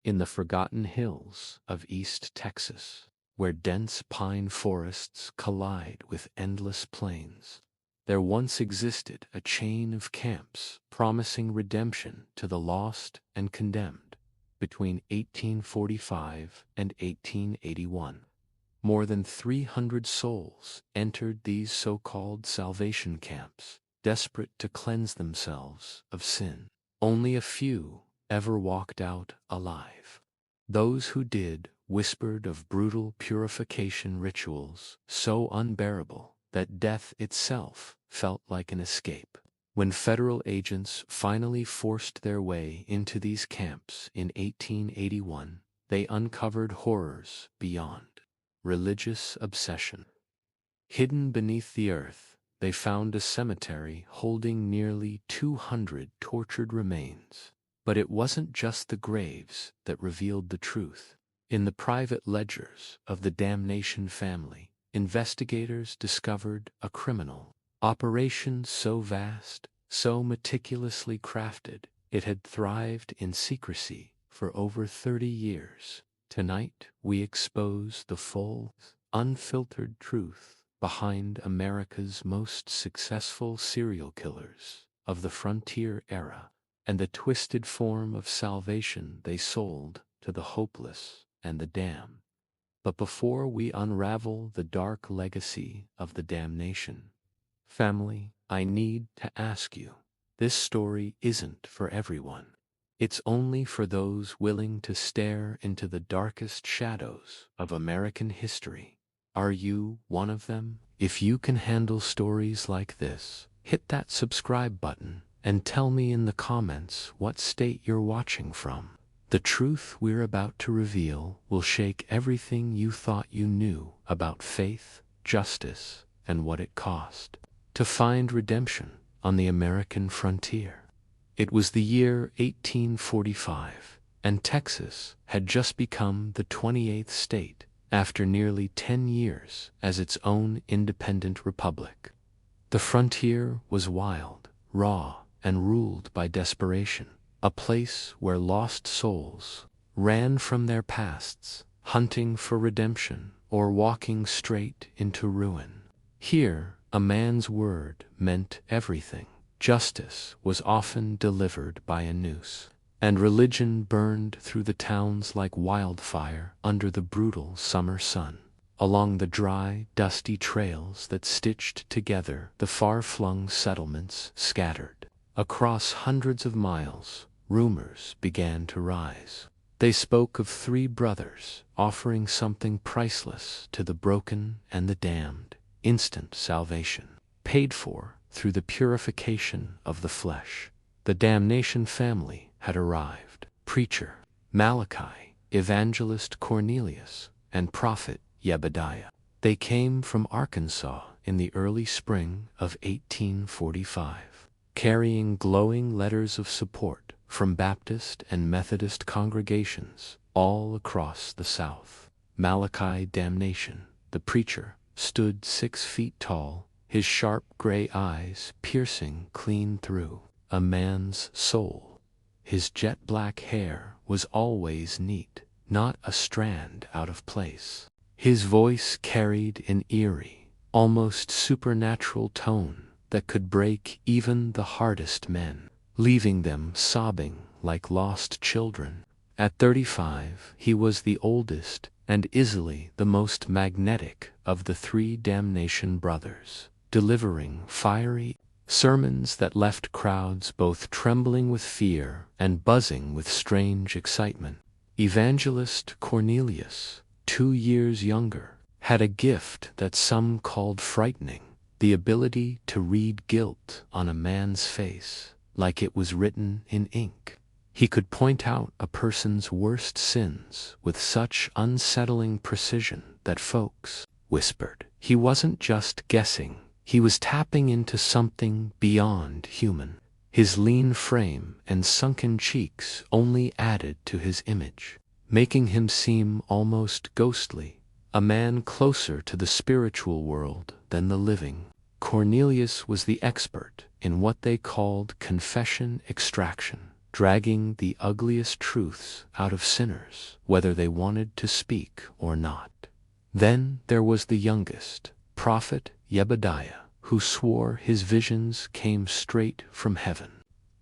In the forgotten hills of East Texas, where dense pine forests collide with endless plains, there once existed a chain of camps promising redemption to the lost and condemned. Between 1845 and 1881, more than 300 souls entered these so-called salvation camps, desperate to cleanse themselves of sin. Only a few ever walked out alive. Those who did whispered of brutal purification rituals so unbearable that death itself felt like an escape. When federal agents finally forced their way into these camps in 1881, they uncovered horrors beyond religious obsession. Hidden beneath the earth, they found a cemetery holding nearly 200 tortured remains. But it wasn't just the graves that revealed the truth. In the private ledgers of the Damnation Family, investigators discovered a criminal operation so vast, so meticulously crafted, it had thrived in secrecy for over 30 years. Tonight, we expose the full, unfiltered truth behind America's most successful serial killers of the frontier era, and the twisted form of salvation they sold to the hopeless and the damned. But before we unravel the dark legacy of the Damnation Family, I need to ask you, this story isn't for everyone. It's only for those willing to stare into the darkest shadows of American history. Are you one of them? If you can handle stories like this, hit that subscribe button and tell me in the comments what state you're watching from. The truth we're about to reveal will shake everything you thought you knew about faith, justice, and what it cost to find redemption on the American frontier. It was the year 1845, and Texas had just become the 28th state after nearly 10 years as its own independent republic. The frontier was wild, raw, and ruled by desperation, a place where lost souls ran from their pasts, hunting for redemption or walking straight into ruin. Here, a man's word meant everything. Justice was often delivered by a noose, and religion burned through the towns like wildfire under the brutal summer sun. Along the dry, dusty trails that stitched together the far-flung settlements scattered across hundreds of miles, rumors began to rise. They spoke of 3 brothers offering something priceless to the broken and the damned: instant salvation, paid for through the purification of the flesh. The Damnation Family had arrived. Preacher Malachi, evangelist Cornelius, and prophet Jebediah. They came from Arkansas in the early spring of 1845, carrying glowing letters of support from Baptist and Methodist congregations all across the South. Malachi Damnation, the preacher, stood 6 feet tall, his sharp gray eyes piercing clean through a man's soul. His jet-black hair was always neat, not a strand out of place. His voice carried an eerie, almost supernatural tone that could break even the hardest men, leaving them sobbing like lost children. At 35, he was the oldest and easily the most magnetic of the 3 Damnation brothers, delivering fiery sermons that left crowds both trembling with fear and buzzing with strange excitement. Evangelist Cornelius, 2 years younger, had a gift that some called frightening: the ability to read guilt on a man's face like it was written in ink. He could point out a person's worst sins with such unsettling precision that folks whispered he wasn't just guessing, he was tapping into something beyond human. His lean frame and sunken cheeks only added to his image, making him seem almost ghostly, a man closer to the spiritual world than the living. Cornelius was the expert in what they called confession extraction, dragging the ugliest truths out of sinners, whether they wanted to speak or not. Then there was the youngest, prophet Jebediah, who swore his visions came straight from heaven.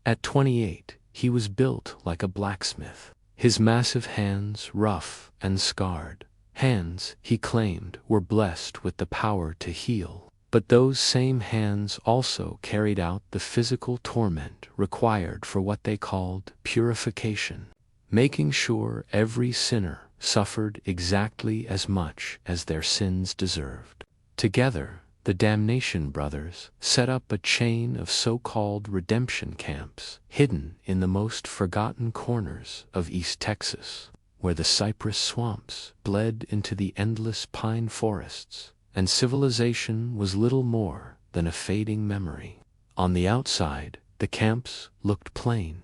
At 28, he was built like a blacksmith, his massive hands rough and scarred. Hands, he claimed, were blessed with the power to heal. But those same hands also carried out the physical torment required for what they called purification, making sure every sinner suffered exactly as much as their sins deserved. Together, the Damnation brothers set up a chain of so-called redemption camps hidden in the most forgotten corners of East Texas, where the cypress swamps bled into the endless pine forests, and civilization was little more than a fading memory. On the outside, the camps looked plain.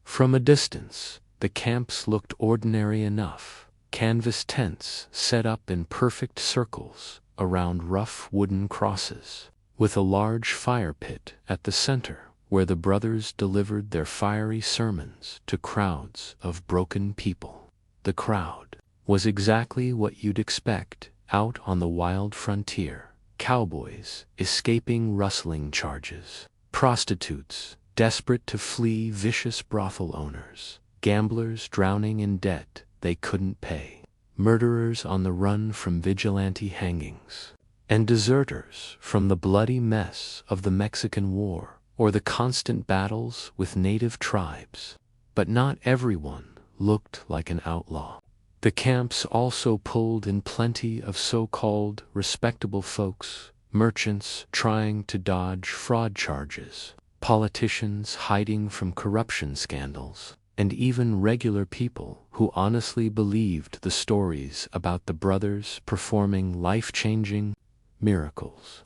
From a distance, the camps looked ordinary enough, canvas tents set up in perfect circles around rough wooden crosses, with a large fire pit at the center where the brothers delivered their fiery sermons to crowds of broken people. The crowd was exactly what you'd expect out on the wild frontier: cowboys escaping rustling charges, prostitutes desperate to flee vicious brothel owners, gamblers drowning in debt they couldn't pay, murderers on the run from vigilante hangings, and deserters from the bloody mess of the Mexican War or the constant battles with native tribes. But not everyone looked like an outlaw. The camps also pulled in plenty of so-called respectable folks, merchants trying to dodge fraud charges, politicians hiding from corruption scandals, and even regular people who honestly believed the stories about the brothers performing life-changing miracles.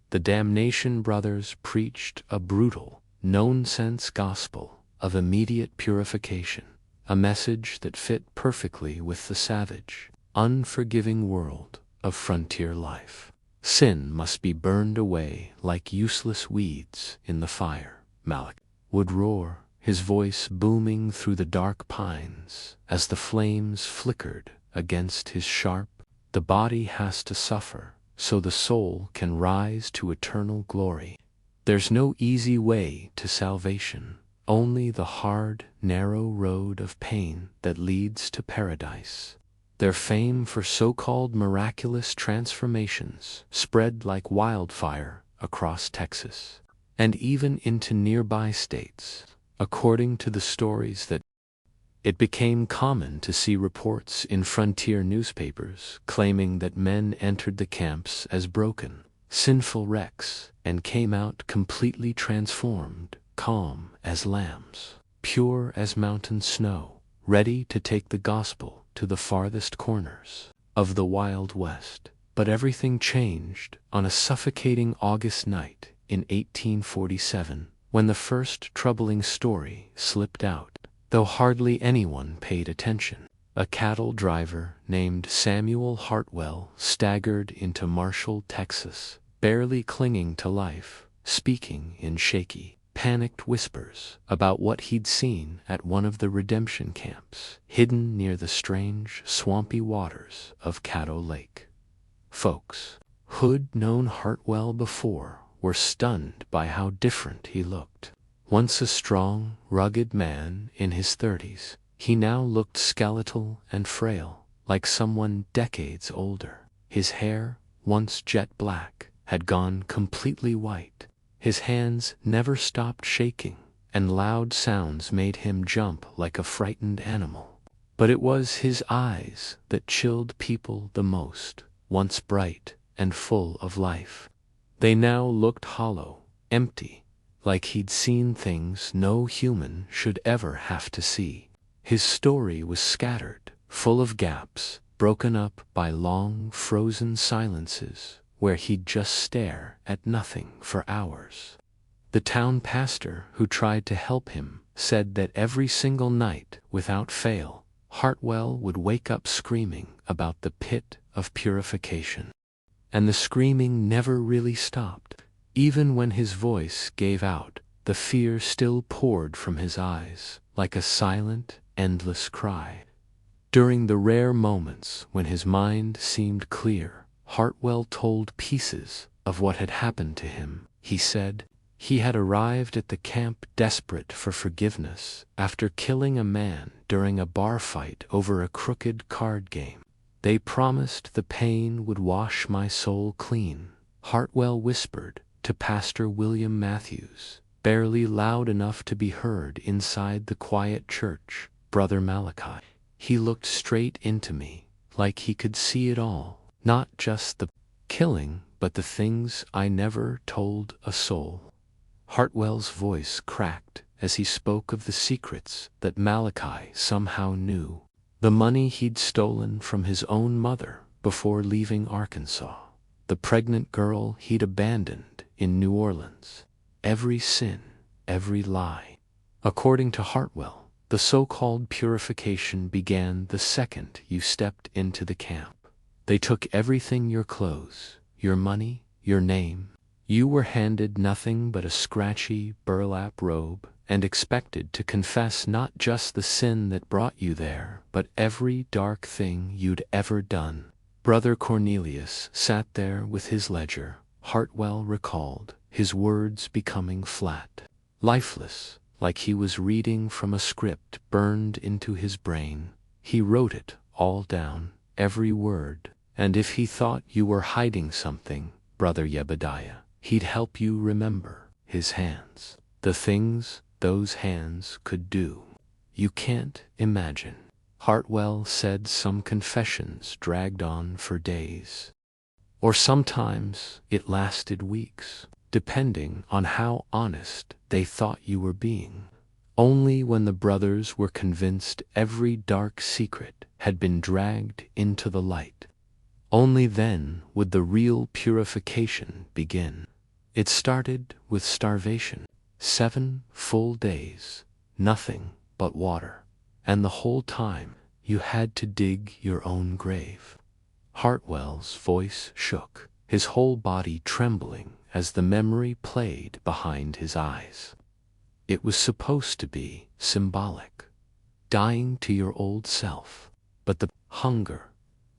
The Damnation brothers preached a brutal, no-nonsense gospel of immediate purification, a message that fit perfectly with the savage, unforgiving world of frontier life. Sin must be burned away like useless weeds in the fire, Malik would roar, his voice booming through the dark pines as the flames flickered against his sharp. The body has to suffer so the soul can rise to eternal glory. There's no easy way to salvation, only the hard, narrow road of pain that leads to paradise. Their fame for so-called miraculous transformations spread like wildfire across Texas, and even into nearby states. According to the stories that it became common to see reports in frontier newspapers claiming that men entered the camps as broken, sinful wrecks and came out completely transformed, calm as lambs, pure as mountain snow, ready to take the gospel to the farthest corners of the Wild West. But everything changed on a suffocating August night in 1847, when the first troubling story slipped out, though hardly anyone paid attention. A cattle driver named Samuel Hartwell staggered into Marshall, Texas, barely clinging to life, speaking in shaky, panicked whispers about what he'd seen at one of the redemption camps, hidden near the strange, swampy waters of Caddo Lake. Folks who'd known Hartwell before were stunned by how different he looked. Once a strong, rugged man in his 30s, he now looked skeletal and frail, like someone decades older. His hair, once jet black, had gone completely white. His hands never stopped shaking, and loud sounds made him jump like a frightened animal. But it was his eyes that chilled people the most, once bright and full of life. They now looked hollow, empty, like he'd seen things no human should ever have to see. His story was scattered, full of gaps, broken up by long, frozen silences where he'd just stare at nothing for hours. The town pastor who tried to help him said that every single night, without fail, Hartwell would wake up screaming about the pit of purification. And the screaming never really stopped. Even when his voice gave out, The fear still poured from his eyes, like a silent, endless cry. During the rare moments when his mind seemed clear, Hartwell told pieces of what had happened to him. He said he had arrived at the camp desperate for forgiveness after killing a man during a bar fight over a crooked card game. "They promised the pain would wash my soul clean," Hartwell whispered to Pastor William Matthews, barely loud enough to be heard inside the quiet church. "Brother Malachi." He looked straight into me, like he could see it all, not just the killing, but the things I never told a soul. Hartwell's voice cracked as he spoke of the secrets that Malachi somehow knew. The money he'd stolen from his own mother before leaving Arkansas. The pregnant girl he'd abandoned in New Orleans. Every sin, every lie. According to Hartwell, the so-called purification began the second you stepped into the camp. They took everything: your clothes, your money, your name. You were handed nothing but a scratchy burlap robe and expected to confess not just the sin that brought you there, but every dark thing you'd ever done. Brother Cornelius sat there with his ledger, Hartwell recalled, his words becoming flat, lifeless, like he was reading from a script burned into his brain. He wrote it all down, every word, and if he thought you were hiding something, Brother Yebediah, he'd help you remember. His hands, the things those hands could do. You can't imagine. Hartwell said some confessions dragged on for days. Or sometimes it lasted weeks, depending on how honest they thought you were being. Only when the brothers were convinced every dark secret had been dragged into the light, only then would the real purification begin. It started with starvation. 7 full days, nothing but water. And the whole time, you had to dig your own grave. Hartwell's voice shook, his whole body trembling as the memory played behind his eyes. It was supposed to be symbolic, dying to your old self. But the hunger,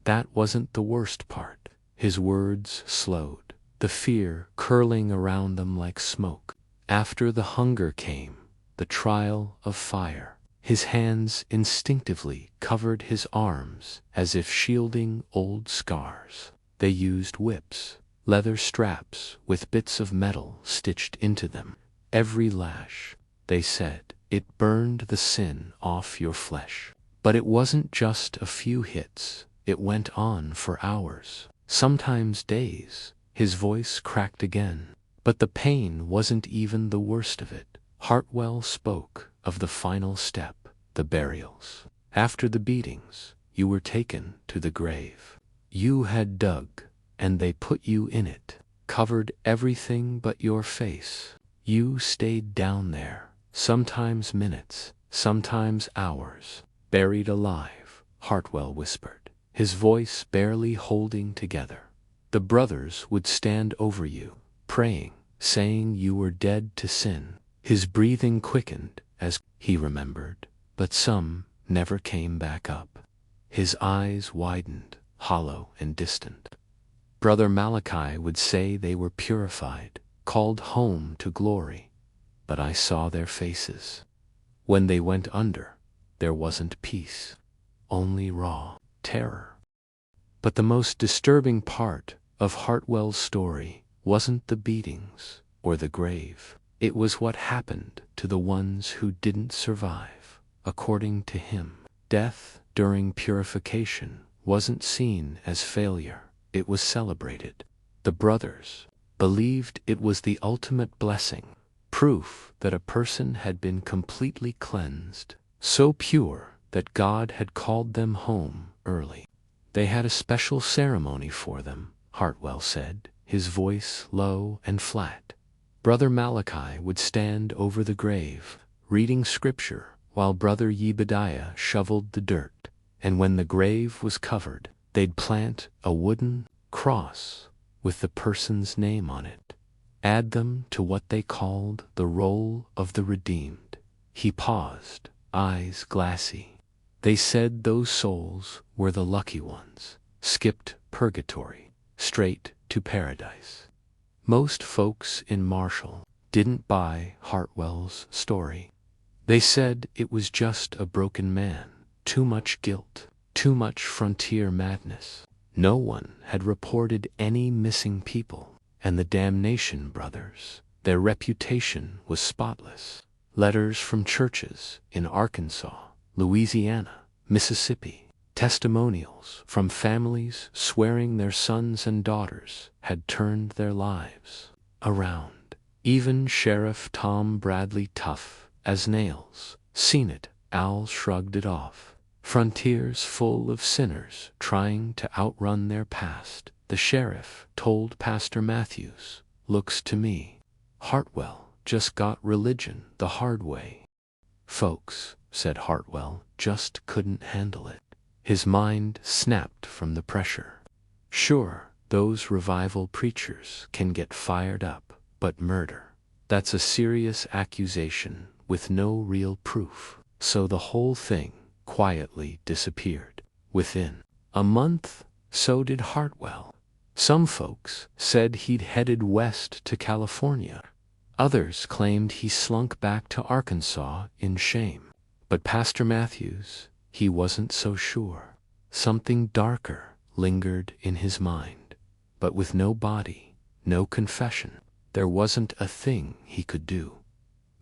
that wasn't the worst part. His words slowed, the fear curling around them like smoke. After the hunger came the trial of fire. His hands instinctively covered his arms as if shielding old scars. They used whips, leather straps with bits of metal stitched into them. Every lash, they said, it burned the sin off your flesh. But it wasn't just a few hits. It went on for hours, sometimes days. His voice cracked again. But the pain wasn't even the worst of it. Hartwell spoke of the final step, the burials. After the beatings, you were taken to the grave. You had dug, and they put you in it, covered everything but your face. You stayed down there, sometimes minutes, sometimes hours, buried alive, Hartwell whispered, his voice barely holding together. The brothers would stand over you, praying, saying you were dead to sin. His breathing quickened as he remembered, but some never came back up. His eyes widened, hollow and distant. Brother Malachi would say they were purified, called home to glory, but I saw their faces. When they went under, there wasn't peace, only raw terror. But the most disturbing part of Hartwell's story wasn't the beatings or the grave. It was what happened to the ones who didn't survive. According to him, death during purification wasn't seen as failure. It was celebrated. The brothers believed it was the ultimate blessing, proof that a person had been completely cleansed, so pure that God had called them home early. They had a special ceremony for them, Hartwell said, his voice low and flat. Brother Malachi would stand over the grave, reading scripture, while Brother Yebediah shoveled the dirt, and when the grave was covered, they'd plant a wooden cross with the person's name on it. add them to what they called the roll of the redeemed. He paused, eyes glassy. They said those souls were the lucky ones, skipped purgatory, straight to paradise. Most folks in Marshall didn't buy Hartwell's story. They said it was just a broken man, too much guilt, too much frontier madness. No one had reported any missing people, and the Damnation brothers, their reputation was spotless. Letters from churches in Arkansas, Louisiana, Mississippi, testimonials from families swearing their sons and daughters had turned their lives around. Even Sheriff Tom Bradley, tough as nails, seen it. Al shrugged it off. Frontiers full of sinners trying to outrun their past. The sheriff told Pastor Matthews, "Looks to me Hartwell just got religion the hard way." Folks, said Hartwell, just couldn't handle it. His mind snapped from the pressure. Sure, those revival preachers can get fired up, but murder, that's a serious accusation with no real proof. So the whole thing quietly disappeared. Within a month, so did Hartwell. Some folks said he'd headed west to California. Others claimed he slunk back to Arkansas in shame. But Pastor Matthews, he wasn't so sure. Something darker lingered in his mind. But with no body, no confession, there wasn't a thing he could do.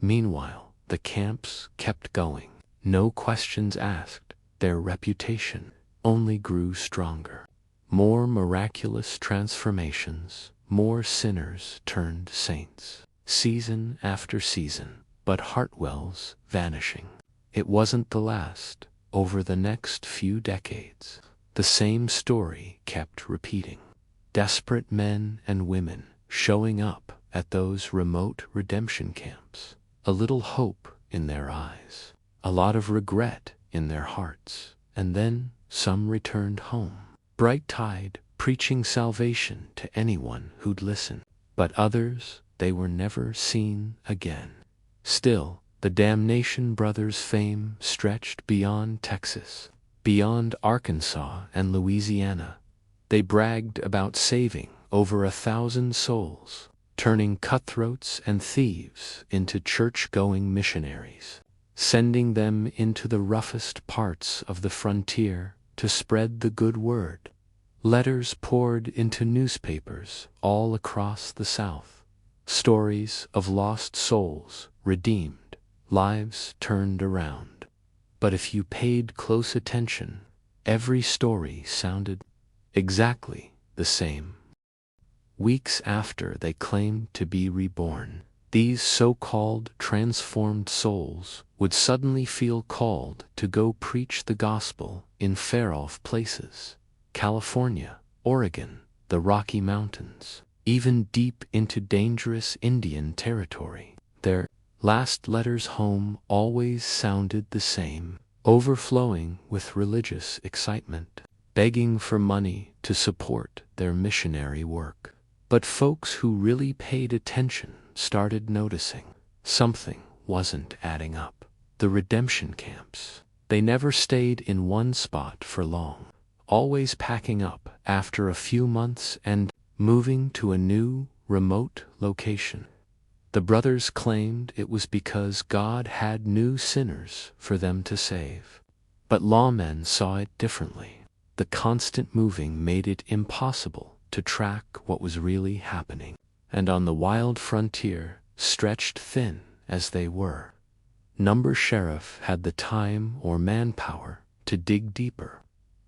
Meanwhile, the camps kept going. No questions asked. Their reputation only grew stronger. More miraculous transformations, more sinners turned saints. Season after season, but Hartwell's vanishing. It wasn't the last. Over the next few decades, the same story kept repeating. Desperate men and women showing up at those remote redemption camps. A little hope in their eyes, a lot of regret in their hearts, and then some returned home. Bright-eyed, preaching salvation to anyone who'd listen. But others, they were never seen again. Still, the Damnation brothers' fame stretched beyond Texas, beyond Arkansas and Louisiana. They bragged about saving over 1,000 souls, turning cutthroats and thieves into church-going missionaries, sending them into the roughest parts of the frontier to spread the good word. Letters poured into newspapers all across the South. Stories of lost souls redeemed, lives turned around. But if you paid close attention, every story sounded exactly the same. Weeks after they claimed to be reborn, these so-called transformed souls would suddenly feel called to go preach the gospel in far-off places. California, Oregon, the Rocky Mountains, even deep into dangerous Indian territory. Their last letters home always sounded the same, overflowing with religious excitement, begging for money to support their missionary work. But folks who really paid attention started noticing something wasn't adding up. The redemption camps, they never stayed in one spot for long, always packing up after a few months and moving to a new, remote location. The brothers claimed it was because God had new sinners for them to save. But lawmen saw it differently. The constant moving made it impossible to track what was really happening. And on the wild frontier, stretched thin as they were, no sheriff had the time or manpower to dig deeper.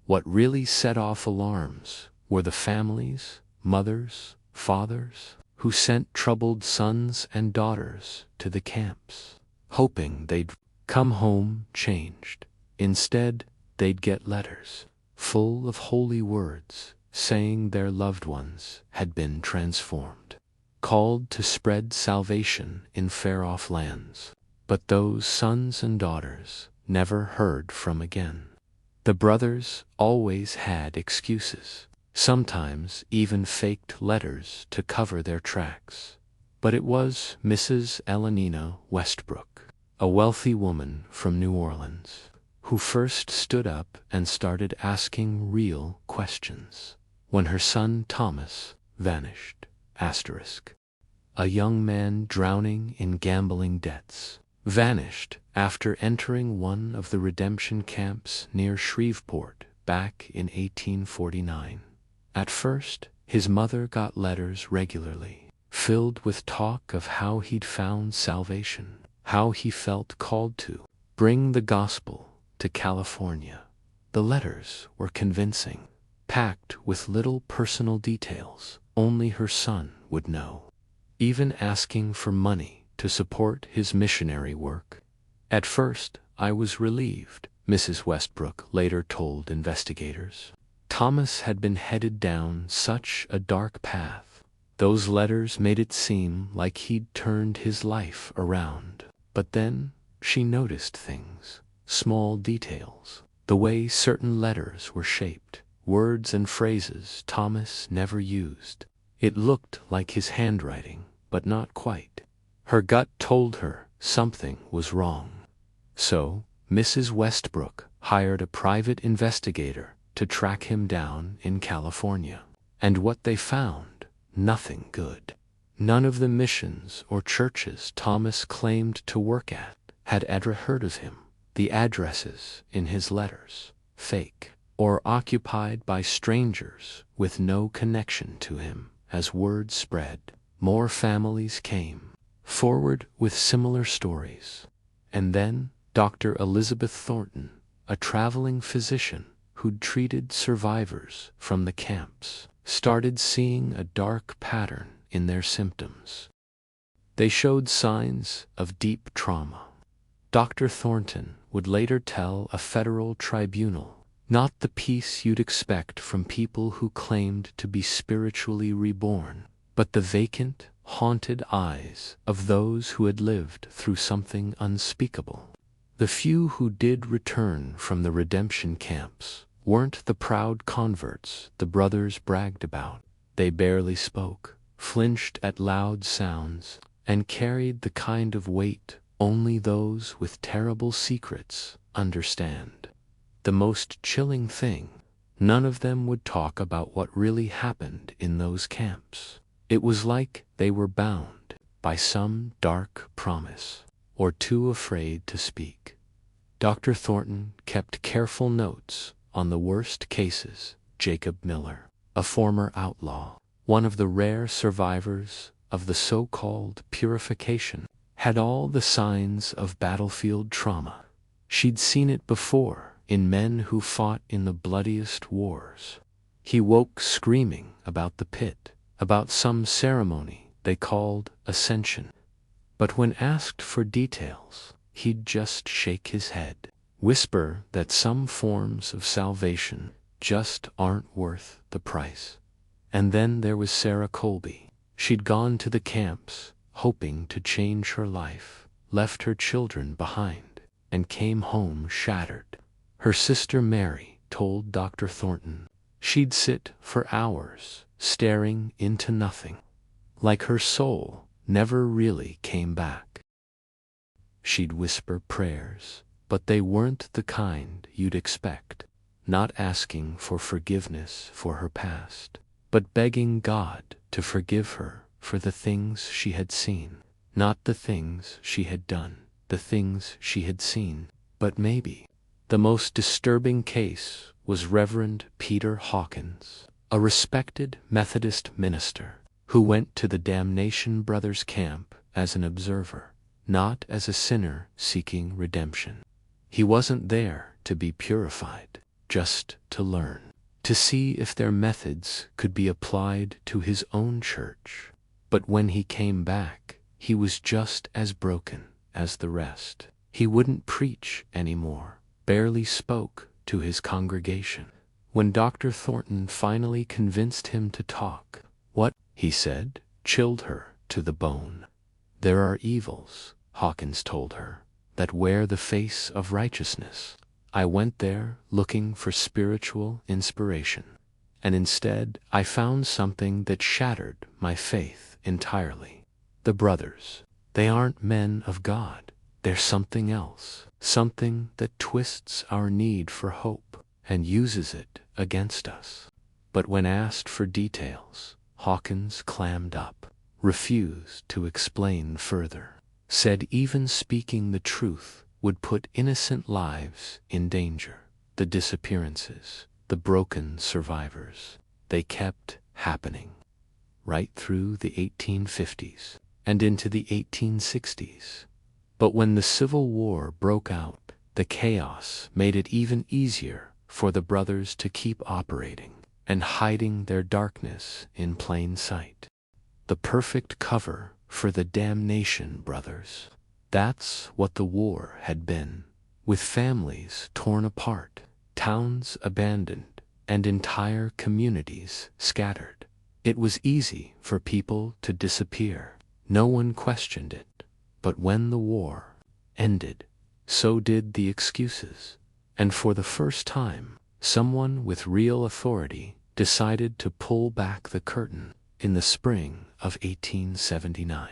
What really set off alarms were the families, mothers, fathers, who sent troubled sons and daughters to the camps, hoping they'd come home changed. Instead, they'd get letters full of holy words saying their loved ones had been transformed, called to spread salvation in far-off lands. But those sons and daughters never heard from again. The brothers always had excuses, sometimes even faked letters to cover their tracks. But it was Mrs. Elenina Westbrook, a wealthy woman from New Orleans, who first stood up and started asking real questions when her son Thomas vanished. A young man drowning in gambling debts vanished after entering one of the redemption camps near Shreveport back in 1849. At first, his mother got letters regularly, filled with talk of how he'd found salvation, how he felt called to bring the gospel to California. The letters were convincing, packed with little personal details only her son would know, even asking for money to support his missionary work. At first, I was relieved, Mrs. Westbrook later told investigators. Thomas had been headed down such a dark path. Those letters made it seem like he'd turned his life around. But then she noticed things, small details, the way certain letters were shaped, words and phrases Thomas never used. It looked like his handwriting, but not quite. Her gut told her something was wrong. So, Mrs. Westbrook hired a private investigator to track him down in California. And what they found? Nothing good. None of the missions or churches Thomas claimed to work at had ever heard of him. The addresses in his letters, fake, or occupied by strangers with no connection to him. As word spread, more families came forward with similar stories. And then Dr. Elizabeth Thornton, a traveling physician who'd treated survivors from the camps, started seeing a dark pattern in their symptoms. They showed signs of deep trauma. Dr. Thornton would later tell a federal tribunal, not the peace you'd expect from people who claimed to be spiritually reborn, but the vacant, haunted eyes of those who had lived through something unspeakable. The few who did return from the redemption camps weren't the proud converts the brothers bragged about. They barely spoke, flinched at loud sounds, and carried the kind of weight only those with terrible secrets understand. The most chilling thing, none of them would talk about what really happened in those camps. It was like they were bound by some dark promise, or too afraid to speak. Dr. Thornton kept careful notes on the worst cases. Jacob Miller, a former outlaw, one of the rare survivors of the so-called purification, had all the signs of battlefield trauma. She'd seen it before in men who fought in the bloodiest wars. He woke screaming about the pit, about some ceremony they called ascension. But when asked for details, he'd just shake his head, whisper that some forms of salvation just aren't worth the price. And then there was Sarah Colby. She'd gone to the camps, hoping to change her life, left her children behind, and came home shattered. Her sister Mary told Dr. Thornton she'd sit for hours, staring into nothing, like her soul never really came back. She'd whisper prayers, but they weren't the kind you'd expect, not asking for forgiveness for her past, but begging God to forgive her for the things she had seen, not the things she had done, the things she had seen, but maybe. The most disturbing case was Reverend Peter Hawkins, a respected Methodist minister who went to the Damnation Brothers camp as an observer, not as a sinner seeking redemption. He wasn't there to be purified, just to learn, to see if their methods could be applied to his own church. But when he came back, he was just as broken as the rest. He wouldn't preach anymore, barely spoke to his congregation. When Dr. Thornton finally convinced him to talk, what he said chilled her to the bone. There are evils, Hawkins told her, that wear the face of righteousness. I went there looking for spiritual inspiration, and instead I found something that shattered my faith entirely. The brothers, they aren't men of God. They're something else, something that twists our need for hope and uses it against us. But when asked for details, Hawkins clammed up, refused to explain further, said even speaking the truth would put innocent lives in danger. The disappearances, the broken survivors, they kept happening right through the 1850s and into the 1860s. But when the Civil War broke out, the chaos made it even easier for the brothers to keep operating and hiding their darkness in plain sight. The perfect cover for the Damnation Brothers. That's what the war had been, with families torn apart, towns abandoned, and entire communities scattered. It was easy for people to disappear. No one questioned it. But when the war ended, so did the excuses. And for the first time, someone with real authority decided to pull back the curtain in the spring of 1879.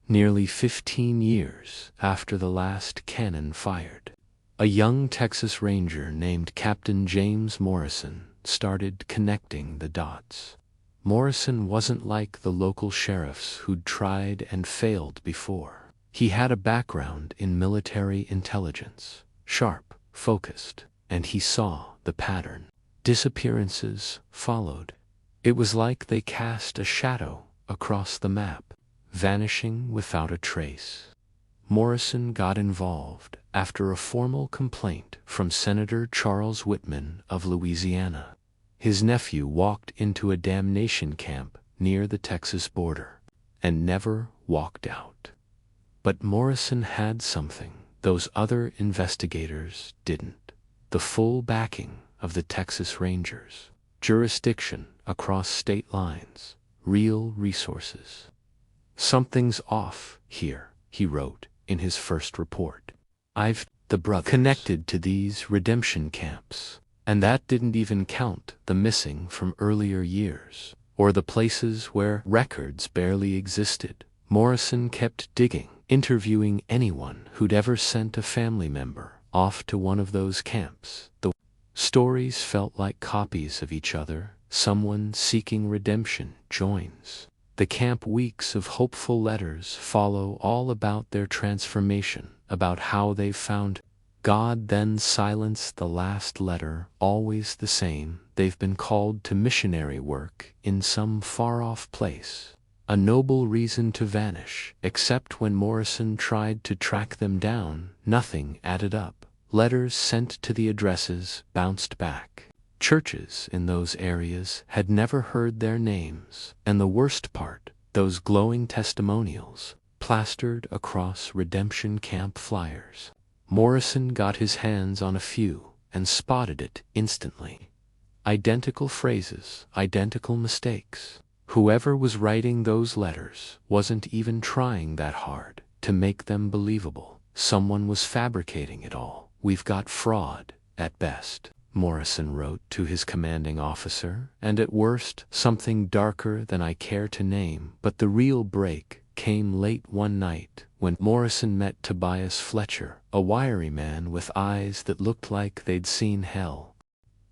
Nearly 15 years after the last cannon fired, a young Texas Ranger named Captain James Morrison started connecting the dots. Morrison wasn't like the local sheriffs who'd tried and failed before. He had a background in military intelligence, sharp, focused, and he saw the pattern. Disappearances followed. It was like they cast a shadow across the map, vanishing without a trace. Morrison got involved after a formal complaint from Senator Charles Whitman of Louisiana. His nephew walked into a damnation camp near the Texas border and never walked out. But Morrison had something those other investigators didn't: the full backing of the Texas Rangers, jurisdiction across state lines, real resources. "Something's off here," he wrote in his first report. "The brothers connected to these redemption camps. And that didn't even count the missing from earlier years, or the places where records barely existed." Morrison kept digging, interviewing anyone who'd ever sent a family member off to one of those camps. The stories felt like copies of each other. Someone seeking redemption joins the camp. Weeks of hopeful letters follow, all about their transformation, about how they've found God. Then silence, the last letter, always the same: they've been called to missionary work in some far-off place. A noble reason to vanish, except when Morrison tried to track them down, nothing added up. Letters sent to the addresses bounced back. Churches in those areas had never heard their names, and the worst part, those glowing testimonials plastered across redemption camp flyers. Morrison got his hands on a few and spotted it instantly. Identical phrases, identical mistakes. Whoever was writing those letters wasn't even trying that hard to make them believable. Someone was fabricating it all. "We've got fraud, at best," Morrison wrote to his commanding officer, "and at worst, something darker than I care to name." But the real break came late one night when Morrison met Tobias Fletcher, a wiry man with eyes that looked like they'd seen hell.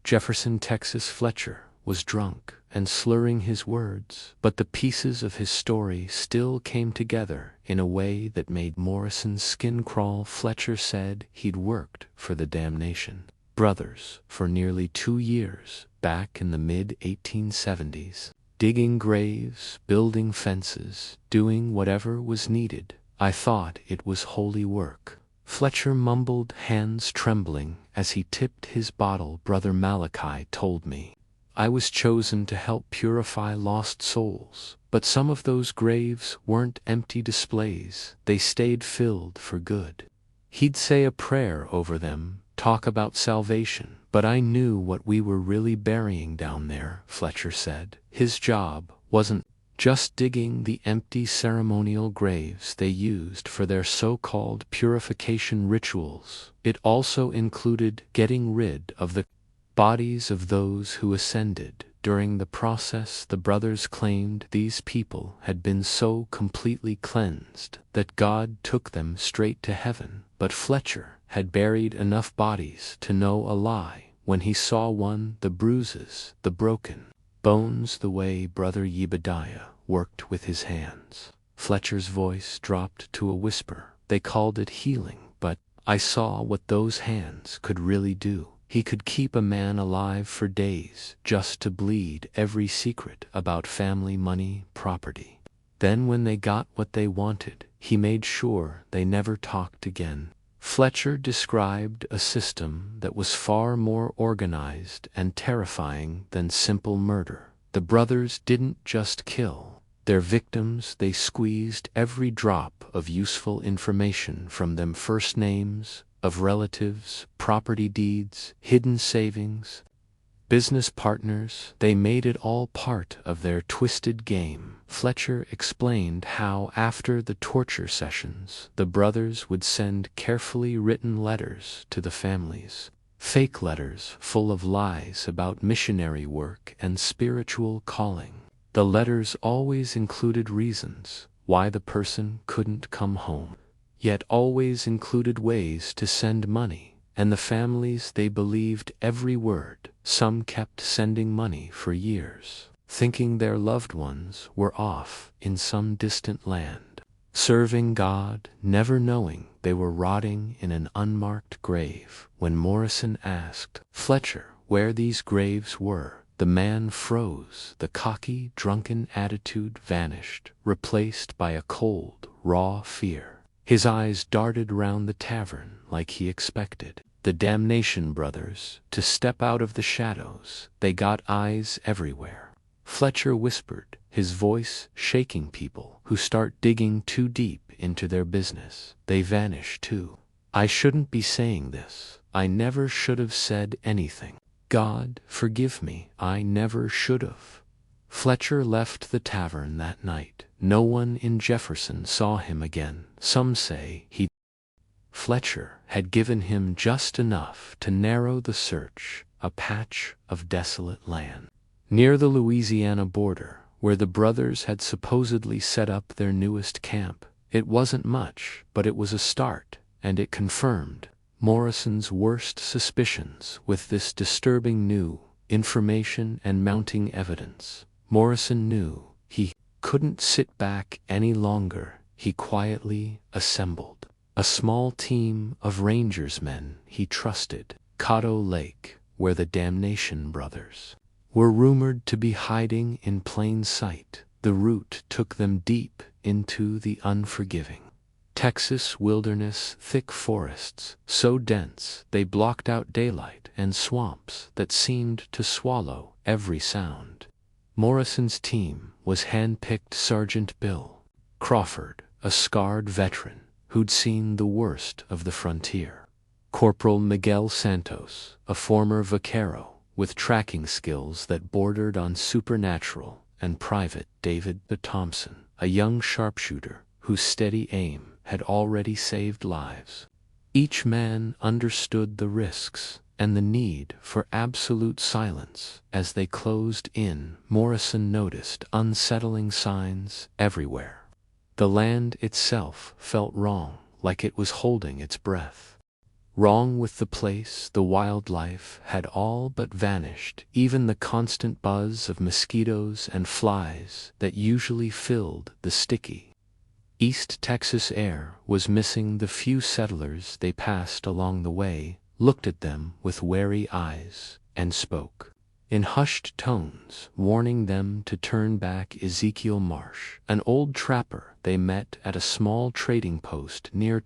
Jefferson, Texas. Fletcher was drunk and slurring his words, but the pieces of his story still came together in a way that made Morrison's skin crawl. Fletcher said he'd worked for the Damnation Brothers for nearly 2 years back in the mid-1870s, digging graves, building fences, doing whatever was needed. "I thought it was holy work," Fletcher mumbled, hands trembling as he tipped his bottle. "Brother Malachi told me I was chosen to help purify lost souls, but some of those graves weren't empty displays. They stayed filled for good. He'd say a prayer over them, talk about salvation, but I knew what we were really burying down there," Fletcher said. His job wasn't just digging the empty ceremonial graves they used for their so-called purification rituals. It also included getting rid of the bodies of those who ascended During the process, the brothers claimed these people had been so completely cleansed that God took them straight to heaven, but Fletcher had buried enough bodies to know a lie when he saw one, the bruises, the broken bones, the way Brother Yebediah worked with his hands. Fletcher's voice dropped to a whisper. They called it healing, but I saw what those hands could really do. He could keep a man alive for days just to bleed every secret about family, money, property. Then when they got what they wanted, he made sure they never talked again. Fletcher described a system that was far more organized and terrifying than simple murder. The brothers didn't just kill their victims, they squeezed every drop of useful information from them: first names of relatives, property deeds, hidden savings, business partners. They made it all part of their twisted game. Fletcher explained how after the torture sessions, the brothers would send carefully written letters to the families, fake letters full of lies about missionary work and spiritual calling. The letters always included reasons why the person couldn't come home, yet always included ways to send money, and the families, they believed every word. Some kept sending money for years, thinking their loved ones were off in some distant land, serving God, never knowing they were rotting in an unmarked grave. When Morrison asked Fletcher where these graves were, the man froze. The cocky, drunken attitude vanished, replaced by a cold, raw fear. His eyes darted round the tavern like he expected the Damnation brothers to step out of the shadows. They got eyes everywhere. Fletcher whispered, his voice shaking. People who start digging too deep into their business, they vanish too. I shouldn't be saying this. I never should have said anything. God, forgive me. I never should have. Fletcher left the tavern that night. No one in Jefferson saw him again. Some say Fletcher had given him just enough to narrow the search, a patch of desolate land near the Louisiana border, where the brothers had supposedly set up their newest camp. It wasn't much, but it was a start, and it confirmed Morrison's worst suspicions. With this disturbing new information and mounting evidence, Morrison knew he couldn't sit back any longer. He quietly assembled a small team of Rangers men he trusted. Caddo Lake, where the Damnation brothers were rumored to be hiding in plain sight, the route took them deep into the unforgiving Texas wilderness. Thick forests, so dense they blocked out daylight, and swamps that seemed to swallow every sound. Morrison's team was hand-picked. Sergeant Bill Crawford, a scarred veteran who'd seen the worst of the frontier. Corporal Miguel Santos, a former vaquero with tracking skills that bordered on supernatural, and Private David Thompson, a young sharpshooter whose steady aim had already saved lives. Each man understood the risks and the need for absolute silence. As they closed in, Morrison noticed unsettling signs everywhere. The land itself felt wrong, like it was holding its breath. Wrong with the place. The wildlife had all but vanished. Even the constant buzz of mosquitoes and flies that usually filled the sticky East Texas air was missing. The few settlers they passed along the way looked at them with wary eyes and spoke in hushed tones, warning them to turn back. Ezekiel Marsh, an old trapper they met at a small trading post near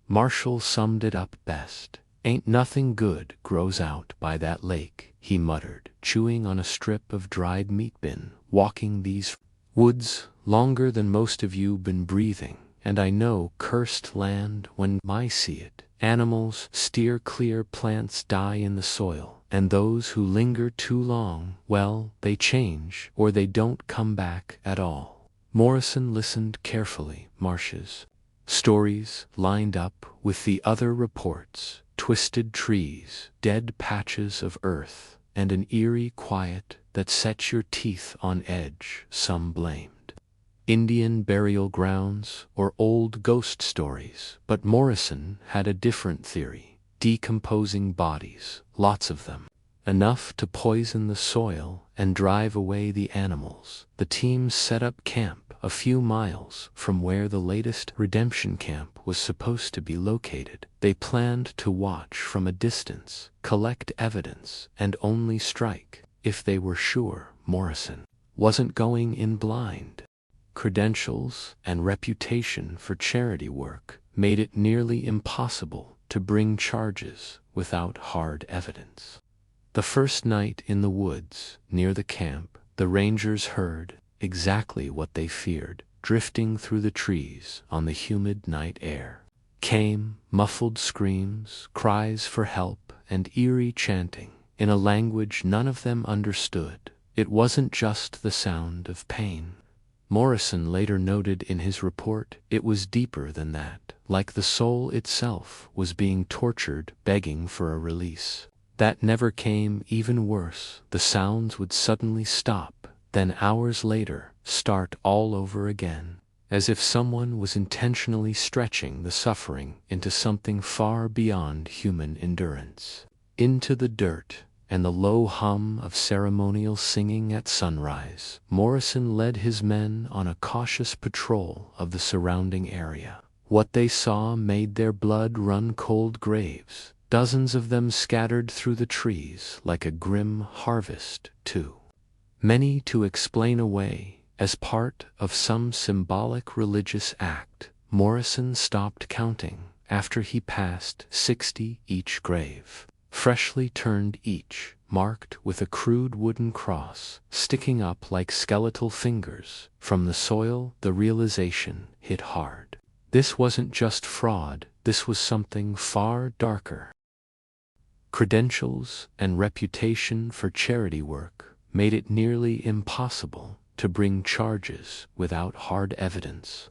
Marshall, summed it up best. "Ain't nothing good grows out by that lake," he muttered, chewing on a strip of dried meat. "Been walking these woods longer than most of you been breathing, and I know cursed land when I see it. Animals steer clear, plants die in the soil, and those who linger too long, well, they change or they don't come back at all." Morrison listened carefully. Marsh's stories lined up with the other reports: twisted trees, dead patches of earth, and an eerie quiet that set your teeth on edge, some blamed Indian burial grounds or old ghost stories, but Morrison had a different theory: decomposing bodies, lots of them, enough to poison the soil and drive away the animals. The team set up camp a few miles from where the latest redemption camp was supposed to be located. They planned to watch from a distance, collect evidence, and only strike if they were sure Morrison wasn't going in blind. Credentials and reputation for charity work made it nearly impossible to bring charges without hard evidence. The first night in the woods near the camp, the rangers heard exactly what they feared. Drifting through the trees on the humid night air came muffled screams, cries for help, and eerie chanting in a language none of them understood. It wasn't just the sound of pain. Morrison later noted in his report, it was deeper than that, like the soul itself was being tortured, begging for a release. That never came. Even worse, the sounds would suddenly stop, then hours later start all over again, as if someone was intentionally stretching the suffering into something far beyond human endurance. Into the dirt and the low hum of ceremonial singing at sunrise, Morrison led his men on a cautious patrol of the surrounding area. What they saw made their blood run cold. Graves, dozens of them scattered through the trees like a grim harvest, too many to explain away as part of some symbolic religious act. Morrison stopped counting after he passed 60, each grave freshly turned, each marked with a crude wooden cross sticking up like skeletal fingers from the soil. The realization hit hard. This wasn't just fraud, this was something far darker. Credentials and reputation for charity work made it nearly impossible to bring charges without hard evidence.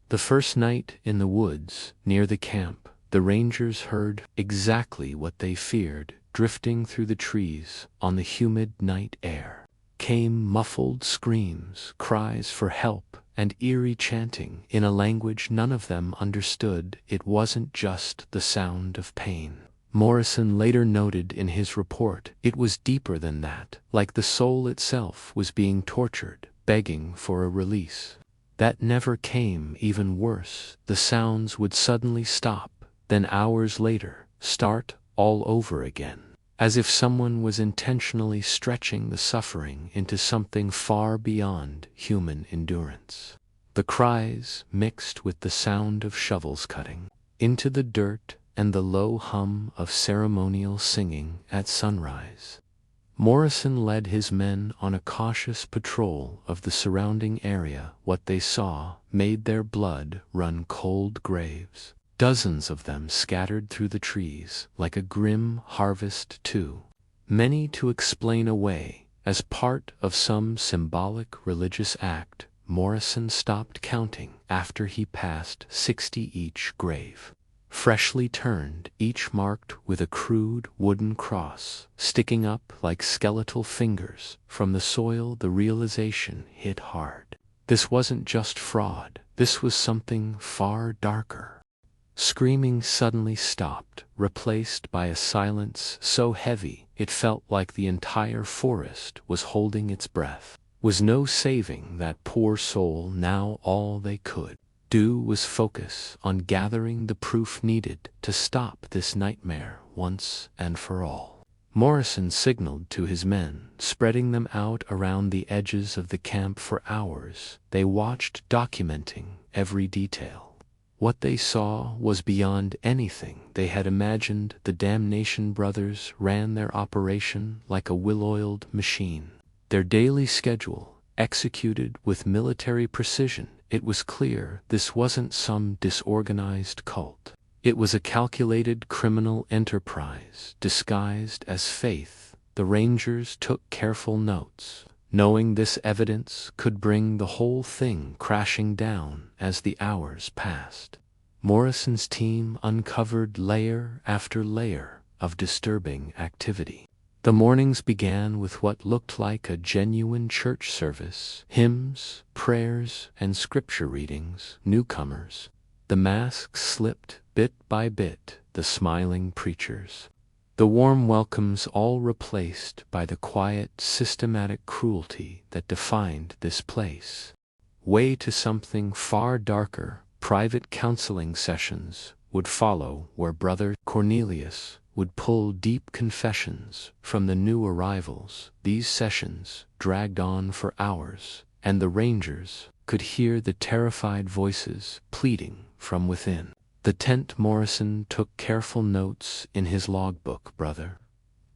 The first night in the woods near the camp, the rangers heard exactly what they feared. Drifting through the trees on the humid night air came muffled screams, cries for help, and eerie chanting in a language none of them understood. It wasn't just the sound of pain. Morrison later noted in his report, it was deeper than that, like the soul itself was being tortured, begging for a release. That never came. Even worse, the sounds would suddenly stop, then hours later start all over again, as if someone was intentionally stretching the suffering into something far beyond human endurance. The cries mixed with the sound of shovels cutting into the dirt and the low hum of ceremonial singing at sunrise. Morrison led his men on a cautious patrol of the surrounding area. What they saw made their blood run cold. Graves, dozens of them scattered through the trees like a grim harvest, too many to explain away as part of some symbolic religious act. Morrison stopped counting after he passed 60, each grave freshly turned, each marked with a crude wooden cross sticking up like skeletal fingers from the soil. The realization hit hard. This wasn't just fraud, this was something far darker. Screaming suddenly stopped, replaced by a silence so heavy it felt like the entire forest was holding its breath. Was no saving that poor soul now. All they could do was focus on gathering the proof needed to stop this nightmare once and for all. Morrison signaled to his men, spreading them out around the edges of the camp. For hours they watched, documenting every detail. What they saw was beyond anything they had imagined. The Damnation brothers ran their operation like a well-oiled machine, their daily schedule executed with military precision. It was clear this wasn't some disorganized cult. It was a calculated criminal enterprise disguised as faith. The rangers took careful notes, knowing this evidence could bring the whole thing crashing down. As the hours passed, Morrison's team uncovered layer after layer of disturbing activity. The mornings began with what looked like a genuine church service, hymns, prayers, and scripture readings. Newcomers. The masks slipped, bit by bit, the smiling preachers. The warm welcomes all replaced by the quiet, systematic cruelty that defined this place. Way to something far darker, private counseling sessions would follow where Brother Cornelius would pull deep confessions from the new arrivals. These sessions dragged on for hours, and the rangers could hear the terrified voices pleading from within. The tent Morrison took careful notes in his logbook. Brother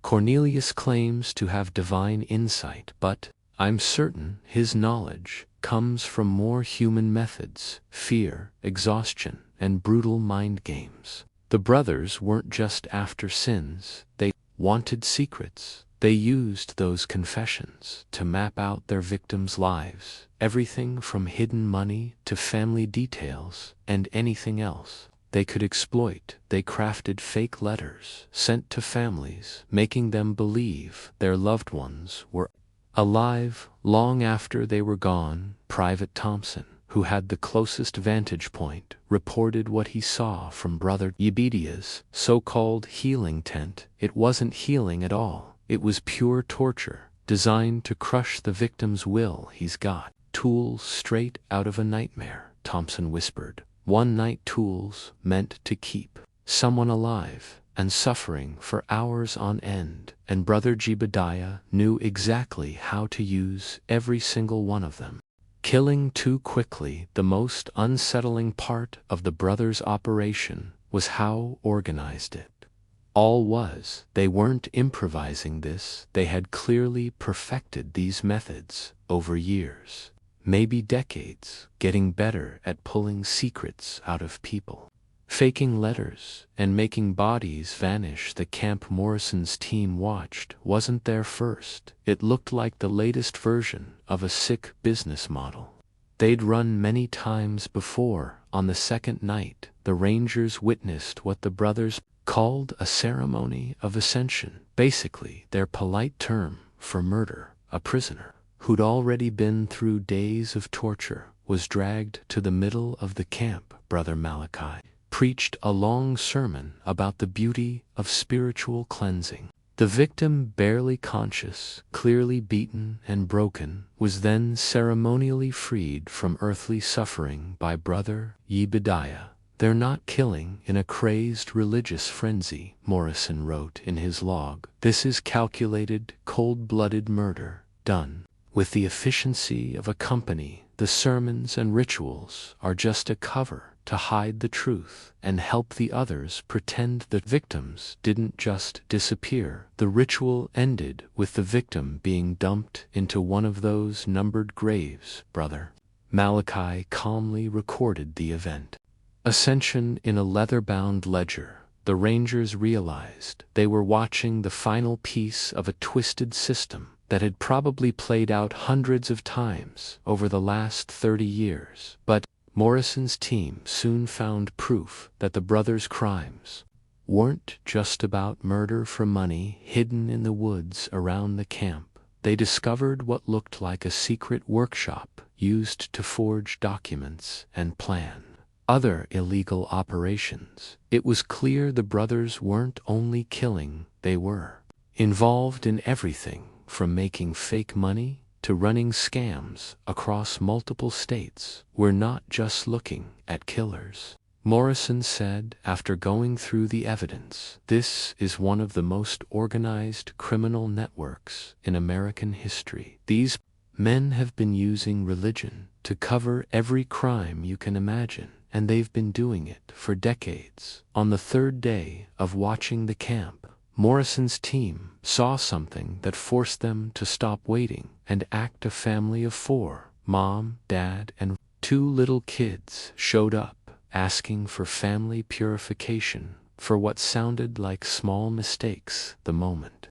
Cornelius claims to have divine insight, but I'm certain his knowledge comes from more human methods, fear, exhaustion, and brutal mind games. The brothers weren't just after sins, they wanted secrets. They used those confessions to map out their victims' lives, everything from hidden money to family details and anything else they could exploit. They crafted fake letters sent to families, making them believe their loved ones were alive long after they were gone. Private Thompson, who had the closest vantage point, reported what he saw from Brother Yebedia's so-called healing tent. It wasn't healing at all. It was pure torture, designed to crush the victim's will. He's got tools straight out of a nightmare, Thompson whispered. One-night tools meant to keep someone alive and suffering for hours on end, and Brother Jebediah knew exactly how to use every single one of them. Killing too quickly. The most unsettling part of the brothers' operation was how organized it all was. They weren't improvising this, they had clearly perfected these methods over years, maybe decades, getting better at pulling secrets out of people. Faking letters and making bodies vanish. The camp Morrison's team watched wasn't their first. It looked like the latest version of a sick business model they'd run many times before. On the second night, the rangers witnessed what the brothers called a ceremony of ascension, basically their polite term for murder. A prisoner who'd already been through days of torture was dragged to the middle of the camp. Brother Malachi preached a long sermon about the beauty of spiritual cleansing. The victim, barely conscious, clearly beaten and broken, was then ceremonially freed from earthly suffering by Brother Jebediah. They're not killing in a crazed religious frenzy, Morrison wrote in his log. This is calculated, cold-blooded murder, done with the efficiency of a company. The sermons and rituals are just a cover to hide the truth and help the others pretend the victims didn't just disappear. The ritual ended with the victim being dumped into one of those numbered graves. Brother Malachi calmly recorded the event. Ascension in a leather-bound ledger. The rangers realized they were watching the final piece of a twisted system that had probably played out hundreds of times over the last 30 years. But Morrison's team soon found proof that the brothers' crimes weren't just about murder for money hidden in the woods around the camp. They discovered what looked like a secret workshop used to forge documents and plan other illegal operations. It was clear the brothers weren't only killing, they were involved in everything from making fake money to running scams across multiple states. We're not just looking at killers, Morrison said after going through the evidence. This is one of the most organized criminal networks in American history. These men have been using religion to cover every crime you can imagine, and they've been doing it for decades. On the third day of watching the camp, Morrison's team saw something that forced them to stop waiting and act. A family of 4, mom, dad, and 2 little kids, showed up, asking for family purification for what sounded like small mistakes. The moment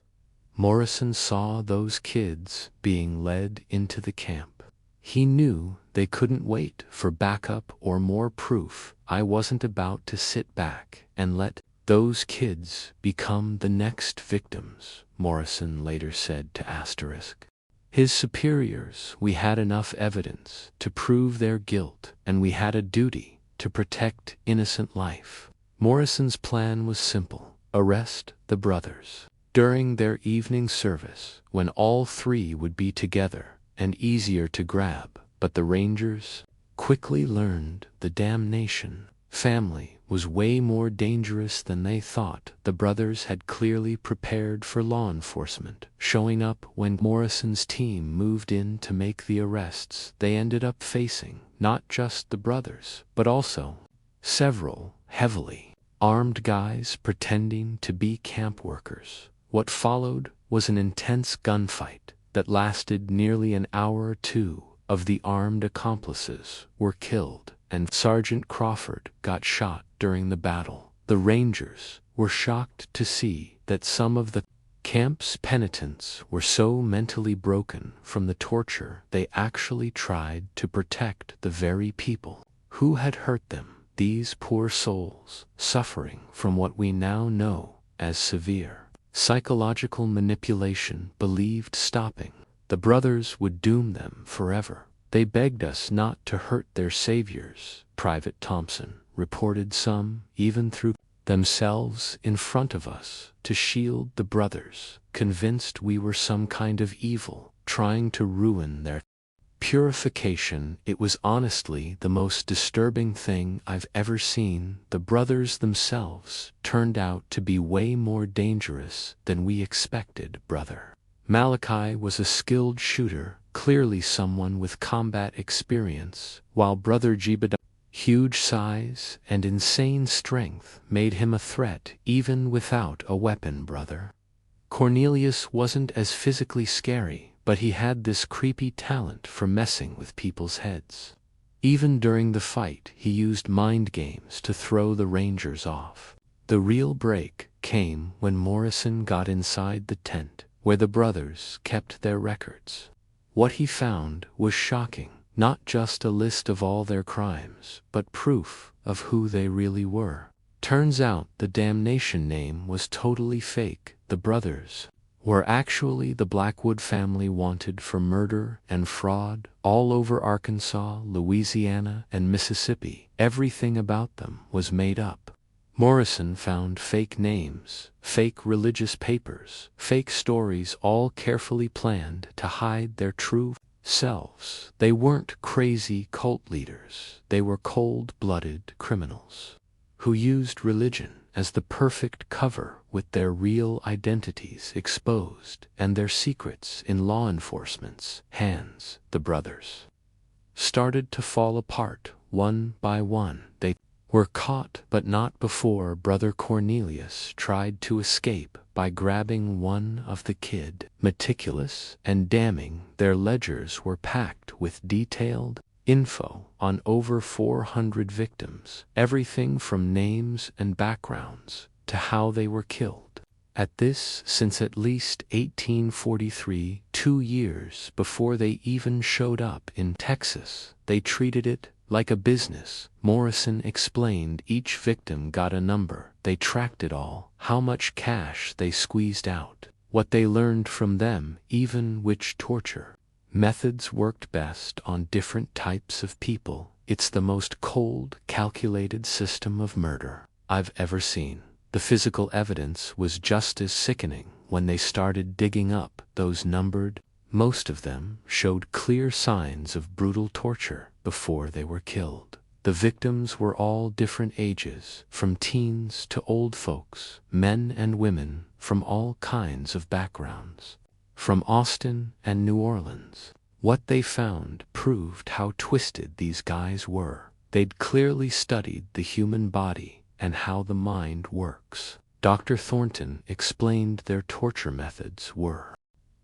Morrison saw those kids being led into the camp, he knew they couldn't wait for backup or more proof. I wasn't about to sit back and let Those kids become the next victims, Morrison later said to Asterisk. His superiors, we had enough evidence to prove their guilt, and we had a duty to protect innocent life. Morrison's plan was simple: arrest the brothers during their evening service, when all three would be together and easier to grab. But the Rangers quickly learned the Damnation Family was way more dangerous than they thought. The brothers had clearly prepared for law enforcement, showing up when Morrison's team moved in to make the arrests. They ended up facing not just the brothers, but also several heavily armed guys pretending to be camp workers. What followed was an intense gunfight that lasted nearly an hour. Two of the armed accomplices were killed, and Sergeant Crawford got shot during the battle. The Rangers were shocked to see that some of the camp's penitents were so mentally broken from the torture they actually tried to protect the very people who had hurt them. These poor souls, suffering from what we now know as severe psychological manipulation, believed stopping the brothers would doom them forever. They begged us not to hurt their saviors, Private Thompson reported. Some even threw themselves in front of us to shield the brothers, convinced we were some kind of evil, trying to ruin their purification. It was honestly the most disturbing thing I've ever seen. The brothers themselves turned out to be way more dangerous than we expected. Brother Malachi was a skilled shooter, clearly someone with combat experience, while Brother Jebediah's huge size and insane strength made him a threat even without a weapon. Brother Cornelius wasn't as physically scary, but he had this creepy talent for messing with people's heads. Even during the fight, he used mind games to throw the Rangers off. The real break came when Morrison got inside the tent where the brothers kept their records. What he found was shocking. Not just a list of all their crimes, but proof of who they really were. Turns out the Damnation name was totally fake. The brothers were actually the Blackwood family, wanted for murder and fraud all over Arkansas, Louisiana, and Mississippi. Everything about them was made up. Morrison found fake names, fake religious papers, fake stories, all carefully planned to hide their true selves. They weren't crazy cult leaders. They were cold-blooded criminals who used religion as the perfect cover, with their real identities exposed and their secrets in law enforcement's hands. The brothers started to fall apart one by one. They were caught, but not before Brother Cornelius tried to escape by grabbing one of the kids. Meticulous and damning, their ledgers were packed with detailed info on over 400 victims, everything from names and backgrounds to how they were killed. At this, since at least 1843, 2 years before they even showed up in Texas, they treated it like a business. Morrison explained each victim got a number. They tracked it all, how much cash they squeezed out, what they learned from them, even which torture methods worked best on different types of people. It's the most cold, calculated system of murder I've ever seen. The physical evidence was just as sickening when they started digging up those numbered. Most of them showed clear signs of brutal torture before they were killed. The victims were all different ages, from teens to old folks, men and women from all kinds of backgrounds, from Austin and New Orleans. What they found proved how twisted these guys were. They'd clearly studied the human body and how the mind works. Dr. Thornton explained their torture methods were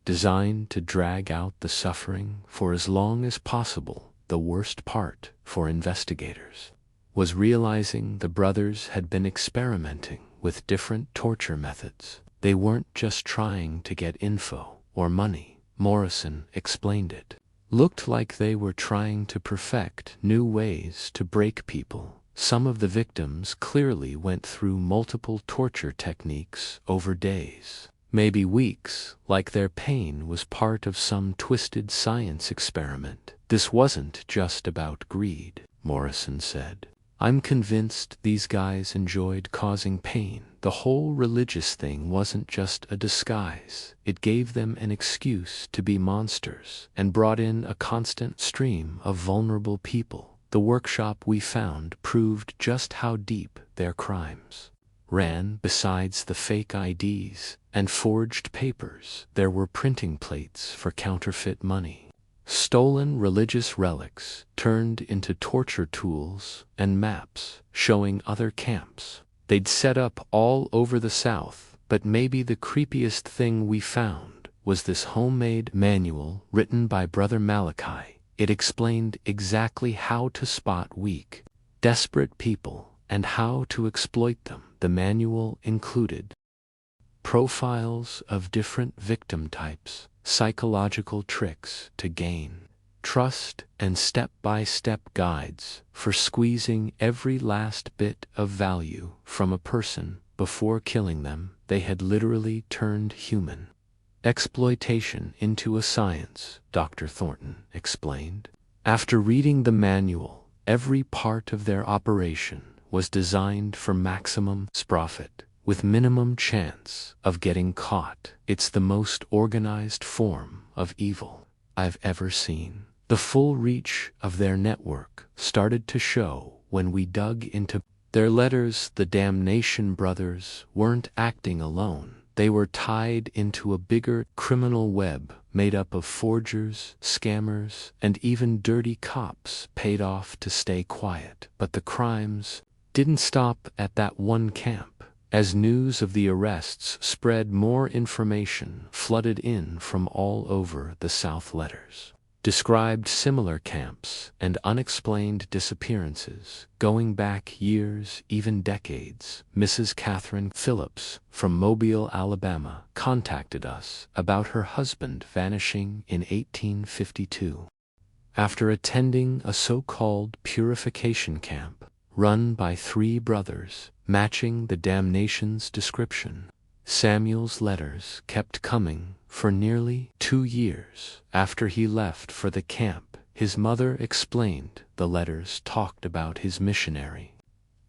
designed to drag out the suffering for as long as possible. The worst part for investigators was realizing the brothers had been experimenting with different torture methods. They weren't just trying to get info or money. Morrison explained it looked like they were trying to perfect new ways to break people Some of the victims clearly went through multiple torture techniques over days, maybe weeks, like their pain was part of some twisted science experiment. This wasn't just about greed, Morrison said. I'm convinced these guys enjoyed causing pain. The whole religious thing wasn't just a disguise. It gave them an excuse to be monsters and brought in a constant stream of vulnerable people. The workshop we found proved just how deep their crimes ran. Besides the fake IDs and forged papers, there were printing plates for counterfeit money. Stolen religious relics turned into torture tools and maps showing other camps they'd set up all over the South. But maybe the creepiest thing we found was this homemade manual written by Brother Malachi. It explained exactly how to spot weak, desperate people and how to exploit them. The manual included profiles of different victim types, psychological tricks to gain trust, and step-by-step guides for squeezing every last bit of value from a person before killing them. They had literally turned human exploitation into a science, Dr. Thornton explained. After reading the manual, every part of their operation was designed for maximum profit, with minimum chance of getting caught. It's the most organized form of evil I've ever seen. The full reach of their network started to show when we dug into their letters. The Damnation brothers weren't acting alone. They were tied into a bigger criminal web made up of forgers, scammers, and even dirty cops paid off to stay quiet. But the crimes didn't stop at that one camp. As news of the arrests spread, more information flooded in from all over the South. Letters described similar camps and unexplained disappearances going back years, even decades. Mrs. Catherine Phillips from Mobile, Alabama, contacted us about her husband vanishing in 1852 after attending a so-called purification camp run by 3 brothers, matching the Damnation's description. Samuel's letters kept coming for nearly 2 years. After he left for the camp, his mother explained the letters talked about his missionary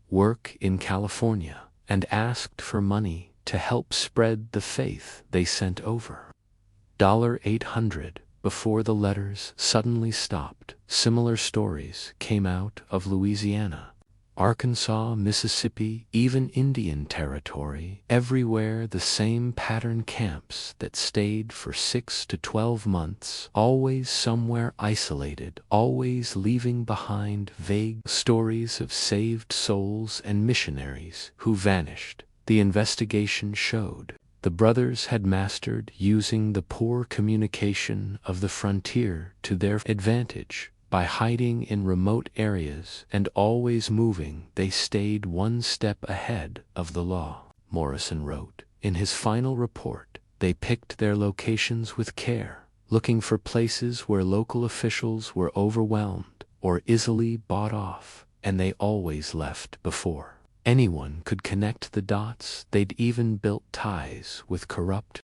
work in California and asked for money to help spread the faith. They sent over $800 before the letters suddenly stopped. Similar stories came out of Louisiana, Arkansas, Mississippi, even Indian Territory. Everywhere the same pattern: camps that stayed for 6 to 12 months, always somewhere isolated, always leaving behind vague stories of saved souls and missionaries who vanished. The investigation showed the brothers had mastered using the poor communication of the frontier to their advantage. By hiding in remote areas and always moving, they stayed one step ahead of the law, Morrison wrote. In his final report, they picked their locations with care, looking for places where local officials were overwhelmed or easily bought off, and they always left before anyone could connect the dots. They'd even built ties with corrupt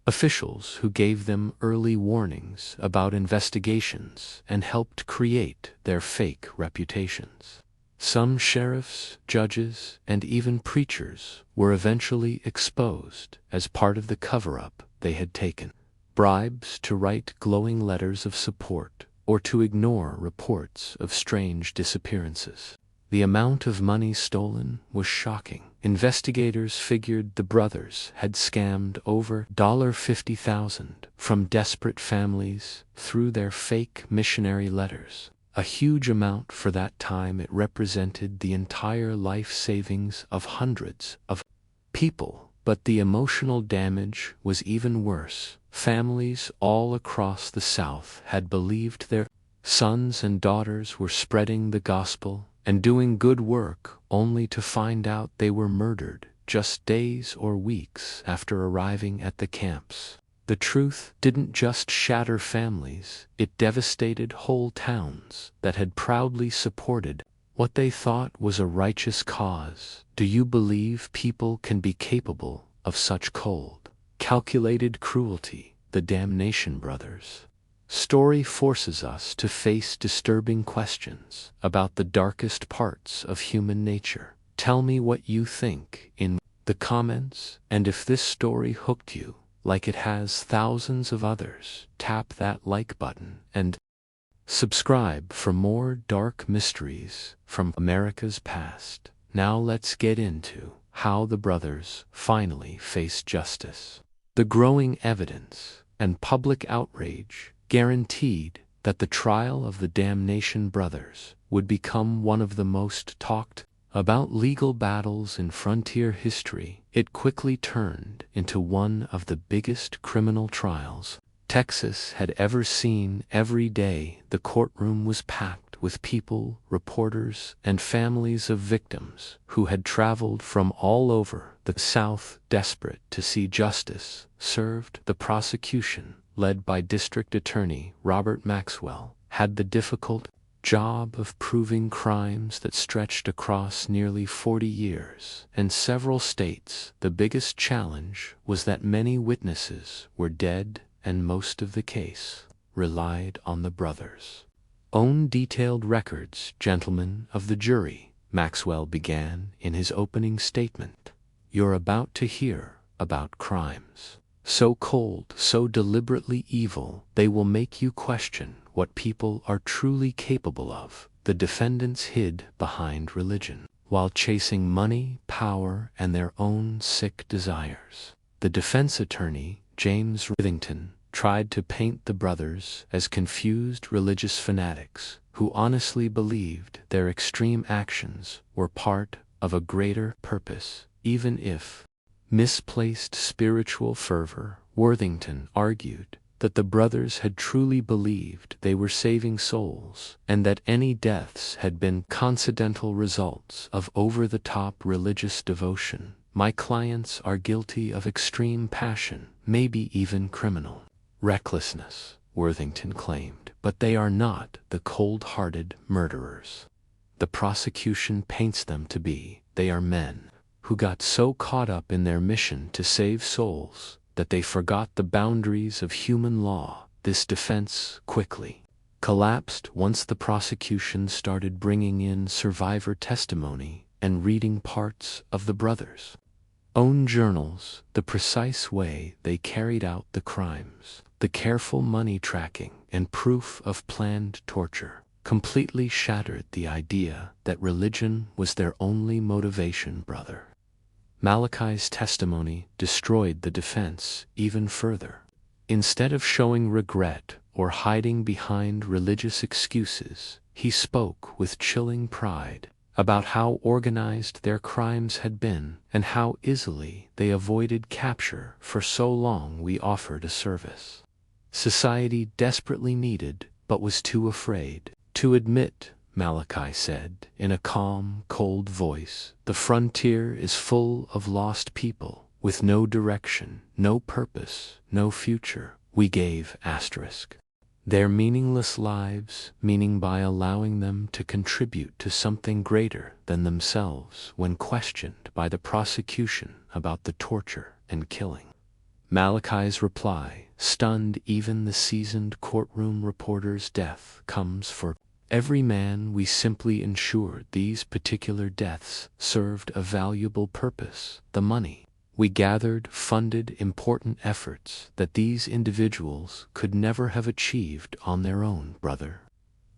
officials who gave them early warnings about investigations and helped create their fake reputations. Some sheriffs, judges, and even preachers were eventually exposed as part of the cover-up. They had taken bribes to write glowing letters of support or to ignore reports of strange disappearances. The amount of money stolen was shocking. Investigators figured the brothers had scammed over $50,000 from desperate families through their fake missionary letters. A huge amount for that time. It represented the entire life savings of hundreds of people. But the emotional damage was even worse. Families all across the South had believed their sons and daughters were spreading the gospel and doing good work, only to find out they were murdered just days or weeks after arriving at the camps. The truth didn't just shatter families, it devastated whole towns that had proudly supported what they thought was a righteous cause. Do you believe people can be capable of such cold, calculated cruelty? The Damnation Brothers' story forces us to face disturbing questions about the darkest parts of human nature. Tell me what you think in the comments, and if this story hooked you, like it has thousands of others, tap that like button and subscribe for more dark mysteries from America's past. Now let's get into how the brothers finally faced justice. The growing evidence and public outrage guaranteed that the trial of the Damnation Brothers would become one of the most talked about legal battles in frontier history. It quickly turned into one of the biggest criminal trials Texas had ever seen. Every day, the courtroom was packed with people, reporters, and families of victims who had traveled from all over the South, desperate to see justice served. The prosecution, led by District Attorney Robert Maxwell, had the difficult job of proving crimes that stretched across nearly 40 years and several states. The biggest challenge was that many witnesses were dead, and most of the case relied on the brothers' own detailed records. Gentlemen of the jury, Maxwell began in his opening statement, "You're about to hear about crimes so cold, so deliberately evil, they will make you question what people are truly capable of." The defendants hid behind religion while chasing money, power, and their own sick desires. The defense attorney, James Withington, tried to paint the brothers as confused religious fanatics who honestly believed their extreme actions were part of a greater purpose, even if misplaced spiritual fervor. Worthington argued that the brothers had truly believed they were saving souls, and that any deaths had been coincidental results of over-the-top religious devotion. "My clients are guilty of extreme passion, maybe even criminal recklessness," Worthington claimed, "but they are not the cold-hearted murderers the prosecution paints them to be. They are men who got so caught up in their mission to save souls that they forgot the boundaries of human law." This defense quickly collapsed once the prosecution started bringing in survivor testimony and reading parts of the brothers' own journals. The precise way they carried out the crimes, the careful money tracking, and proof of planned torture completely shattered the idea that religion was their only motivation. Brother Malachi's testimony destroyed the defense even further. Instead of showing regret or hiding behind religious excuses, he spoke with chilling pride about how organized their crimes had been and how easily they avoided capture for so long. "We offered a service society desperately needed but was too afraid to admit," Malachi said in a calm, cold voice. "The frontier is full of lost people with no direction, no purpose, no future. We gave their meaningless lives meaning by allowing them to contribute to something greater than themselves." When questioned by the prosecution about the torture and killing, Malachi's reply stunned even the seasoned courtroom reporters. "Death comes for every man. We simply ensured these particular deaths served a valuable purpose. The money we gathered funded important efforts that these individuals could never have achieved on their own." Brother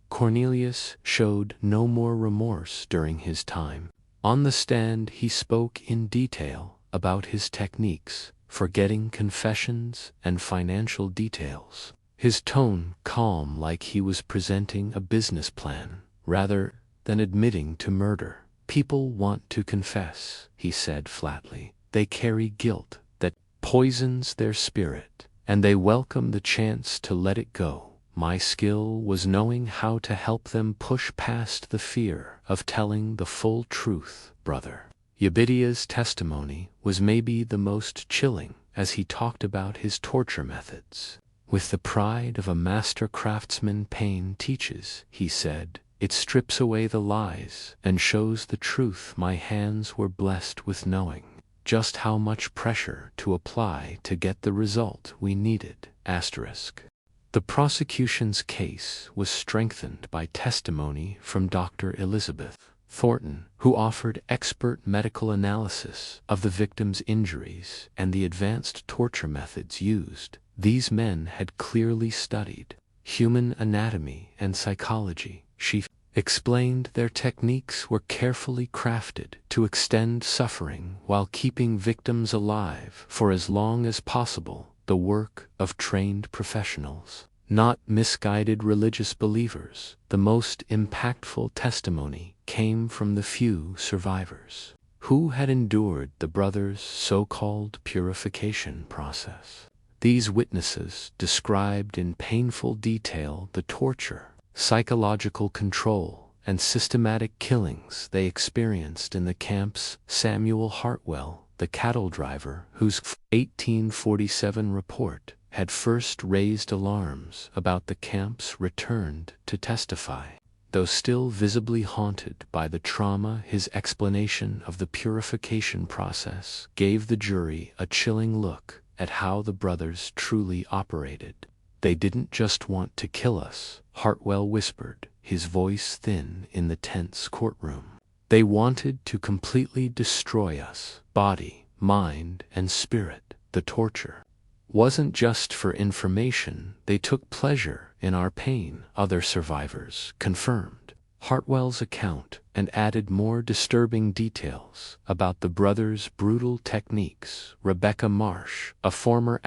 Cornelius showed no more remorse during his time on the stand. He spoke in detail about his techniques for getting confessions and financial details, his tone calm, like he was presenting a business plan rather than admitting to murder. "People want to confess," he said flatly. "They carry guilt that poisons their spirit, and they welcome the chance to let it go. My skill was knowing how to help them push past the fear of telling the full truth." Brother Yebidia's testimony was maybe the most chilling as he talked about his torture methods. "With the pride of a master craftsman, pain teaches," he said, It strips away the lies and shows the truth. My hands were blessed with knowing just how much pressure to apply to get the result we needed. The prosecution's case was strengthened by testimony from Dr. Elizabeth Thornton, who offered expert medical analysis of the victim's injuries and the advanced torture methods used. These men had clearly studied human anatomy and psychology. She explained their techniques were carefully crafted to extend suffering while keeping victims alive for as long as possible, the work of trained professionals, not misguided religious believers. The most impactful testimony came from the few survivors who had endured the brothers' so-called purification process. These witnesses described in painful detail the torture, psychological control, and systematic killings they experienced in the camps. Samuel Hartwell, the cattle driver whose 1847 report had first raised alarms about the camps, returned to testify. Though still visibly haunted by the trauma, his explanation of the purification process gave the jury a chilling look at how the brothers truly operated. "They didn't just want to kill us," Hartwell whispered, his voice thin in the tense courtroom. "They wanted to completely destroy us, body, mind, and spirit. The torture wasn't just for information, they took pleasure in our pain," other survivors confirmed Hartwell's account and added more disturbing details about the brothers' brutal techniques. Rebecca Marsh, a former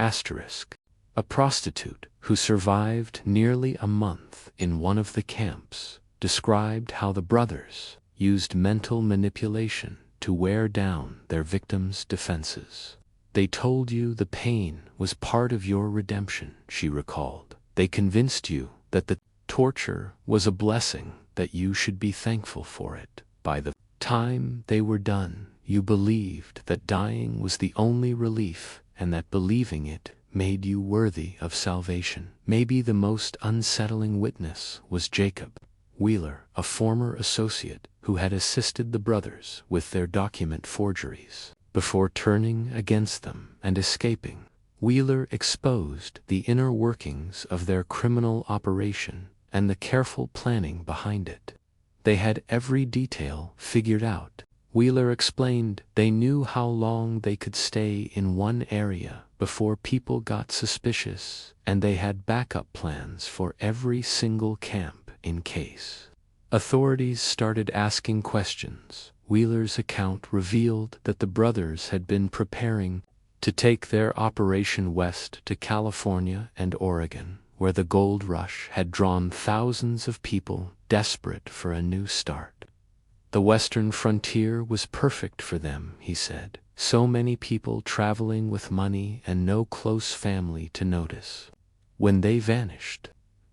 a prostitute who survived nearly a month in one of the camps, described how the brothers used mental manipulation to wear down their victims' defenses. "They told you the pain was part of your redemption," she recalled. "They convinced you that the torture was a blessing, that you should be thankful for it. By the time they were done, you believed that dying was the only relief and that believing it made you worthy of salvation." Maybe the most unsettling witness was Jacob Wheeler, a former associate who had assisted the brothers with their document forgeries before turning against them and escaping. Wheeler exposed the inner workings of their criminal operation and the careful planning behind it. They had every detail figured out. Wheeler explained they knew how long they could stay in one area before people got suspicious, and they had backup plans for every single camp in case authorities started asking questions. Wheeler's account revealed that the brothers had been preparing to take their operation west to California and Oregon, where the gold rush had drawn thousands of people desperate for a new start. "The western frontier was perfect for them," he said. "So many people traveling with money and no close family to notice when they vanished.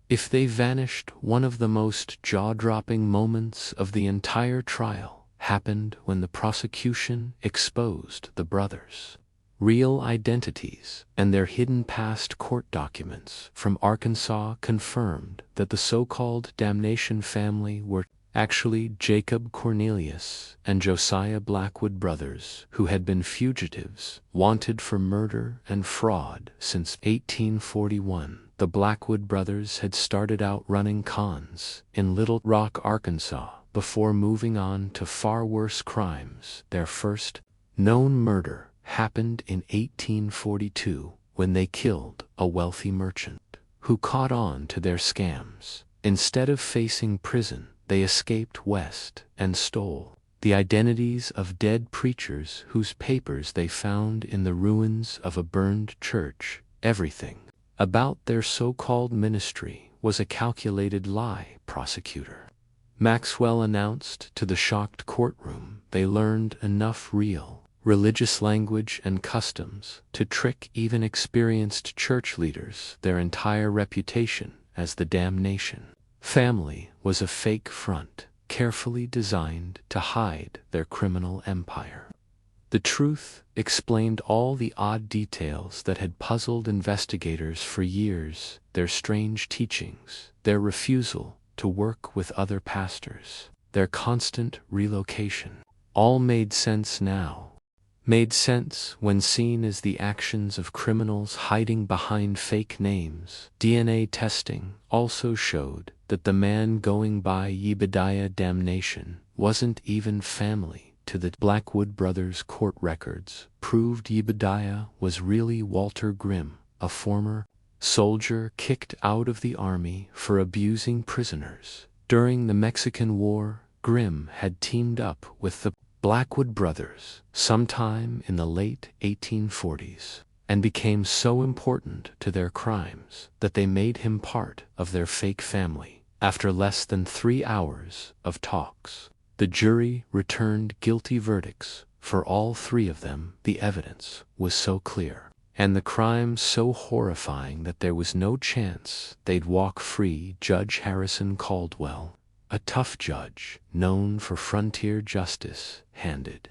If they vanished, one of the most jaw-dropping moments of the entire trial happened when the prosecution exposed the brothers' real identities, and their hidden past. Court documents from Arkansas confirmed that the so-called Damnation Family were actually Jacob Cornelius and Josiah Blackwood brothers, who had been fugitives wanted for murder and fraud since 1841. The Blackwood brothers had started out running cons in Little Rock, Arkansas, before moving on to far worse crimes. Their first known murder happened in 1842 when they killed a wealthy merchant who caught on to their scams. Instead of facing prison, they escaped west and stole the identities of dead preachers whose papers they found in the ruins of a burned church. Everything about their so-called ministry was a calculated lie, Prosecutor Maxwell announced to the shocked courtroom. They learned enough real religious language and customs to trick even experienced church leaders. Their entire reputation as the Damnation Family was a fake front, carefully designed to hide their criminal empire. The truth explained all the odd details that had puzzled investigators for years: their strange teachings, their refusal to work with other pastors, their constant relocation. All made sense now. Made sense when seen as the actions of criminals hiding behind fake names. DNA testing also showed that the man going by Yebediah Damnation wasn't even family to the Blackwood brothers. Court records proved Yebediah was really Walter Grimm, a former soldier kicked out of the army for abusing prisoners. During the Mexican War, Grimm had teamed up with the Blackwood brothers sometime in the late 1840s and became so important to their crimes that they made him part of their fake family. After less than 3 hours of talks, the jury returned guilty verdicts for all 3 of them. The evidence was so clear and the crimes so horrifying that there was no chance they'd walk free. Judge Harrison Caldwell, a tough judge known for frontier justice, handed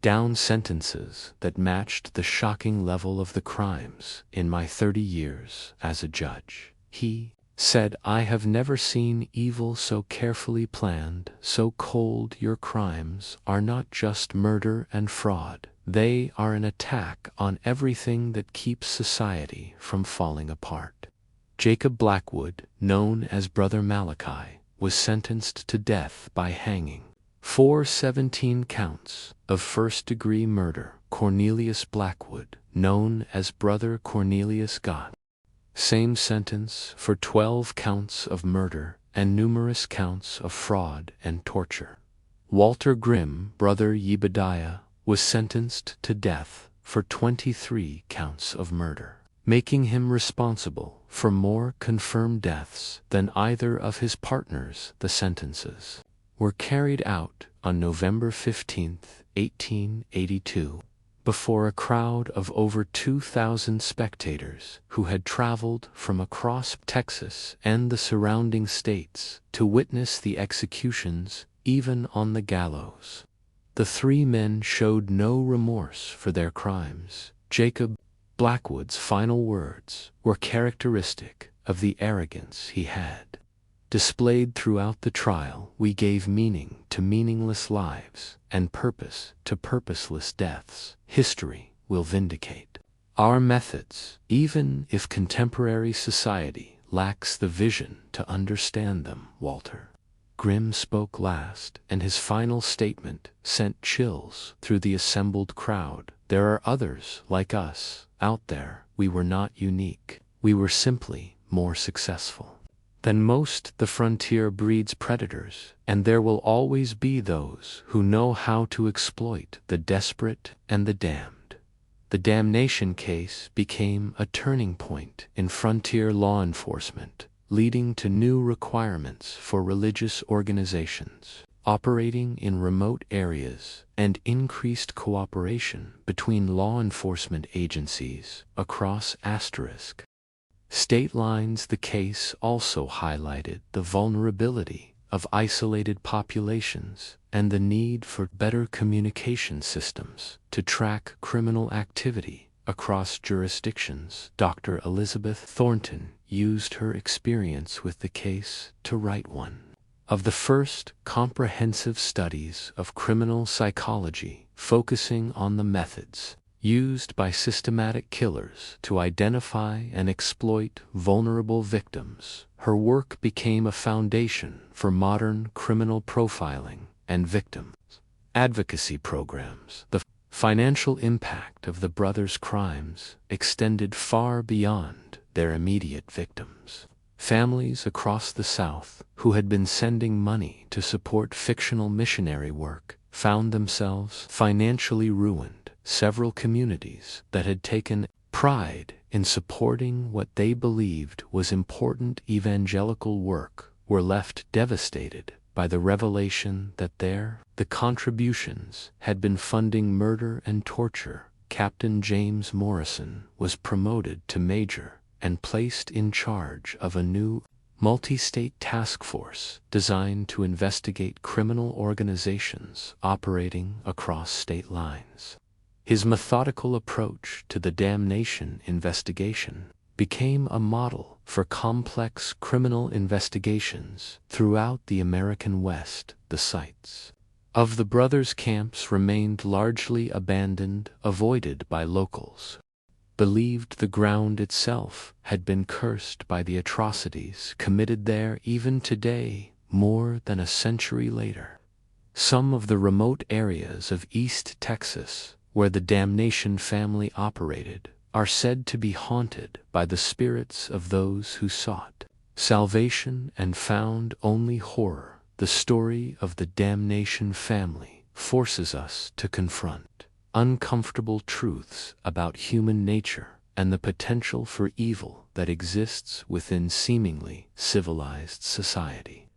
down sentences that matched the shocking level of the crimes. In my 30 years as a judge, he said, I have never seen evil so carefully planned, so cold. Your crimes are not just murder and fraud. They are an attack on everything that keeps society from falling apart. Jacob Blackwood, known as Brother Malachi, was sentenced to death by hanging for 17 counts of first-degree murder. Cornelius Blackwood, known as Brother Cornelius, got same sentence for 12 counts of murder and numerous counts of fraud and torture. Walter Grimm, Brother Yebediah, was sentenced to death for 23 counts of murder, making him responsible for more confirmed deaths than either of his partners. The sentences were carried out on November 15, 1882, before a crowd of over 2,000 spectators who had traveled from across Texas and the surrounding states to witness the executions, even on the gallows. The 3 men showed no remorse for their crimes. Jacob Blackwood's final words were characteristic of the arrogance he had displayed throughout the trial. We gave meaning to meaningless lives and purpose to purposeless deaths. History will vindicate our methods, even if contemporary society lacks the vision to understand them. Walter Grimm spoke last, and his final statement sent chills through the assembled crowd. There are others like us out there. We were not unique. We were simply more successful than most. The frontier breeds predators, and there will always be those who know how to exploit the desperate and the damned. The Damnation case became a turning point in frontier law enforcement, leading to new requirements for religious organizations operating in remote areas and increased cooperation between law enforcement agencies across state lines. The case also highlighted the vulnerability of isolated populations and the need for better communication systems to track criminal activity across jurisdictions. Dr. Elizabeth Thornton used her experience with the case to write one of the first comprehensive studies of criminal psychology, focusing on the methods used by systematic killers to identify and exploit vulnerable victims. Her work became a foundation for modern criminal profiling and victim advocacy programs. The financial impact of the brothers' crimes extended far beyond their immediate victims. Families across the South who had been sending money to support fictional missionary work found themselves financially ruined. Several communities that had taken pride in supporting what they believed was important evangelical work were left devastated by the revelation that the contributions had been funding murder and torture. Captain James Morrison was promoted to major and placed in charge of a new multi-state task force designed to investigate criminal organizations operating across state lines. His methodical approach to the Damnation investigation became a model for complex criminal investigations throughout the American West. The sites of the brothers' camps remained largely abandoned, avoided by locals. Believed the ground itself had been cursed by the atrocities committed there even today, more than a century later. Some of the remote areas of East Texas, where the Damnation Family operated, are said to be haunted by the spirits of those who sought salvation and found only horror. The story of the Damnation Family forces us to confront uncomfortable truths about human nature and the potential for evil that exists within seemingly civilized society.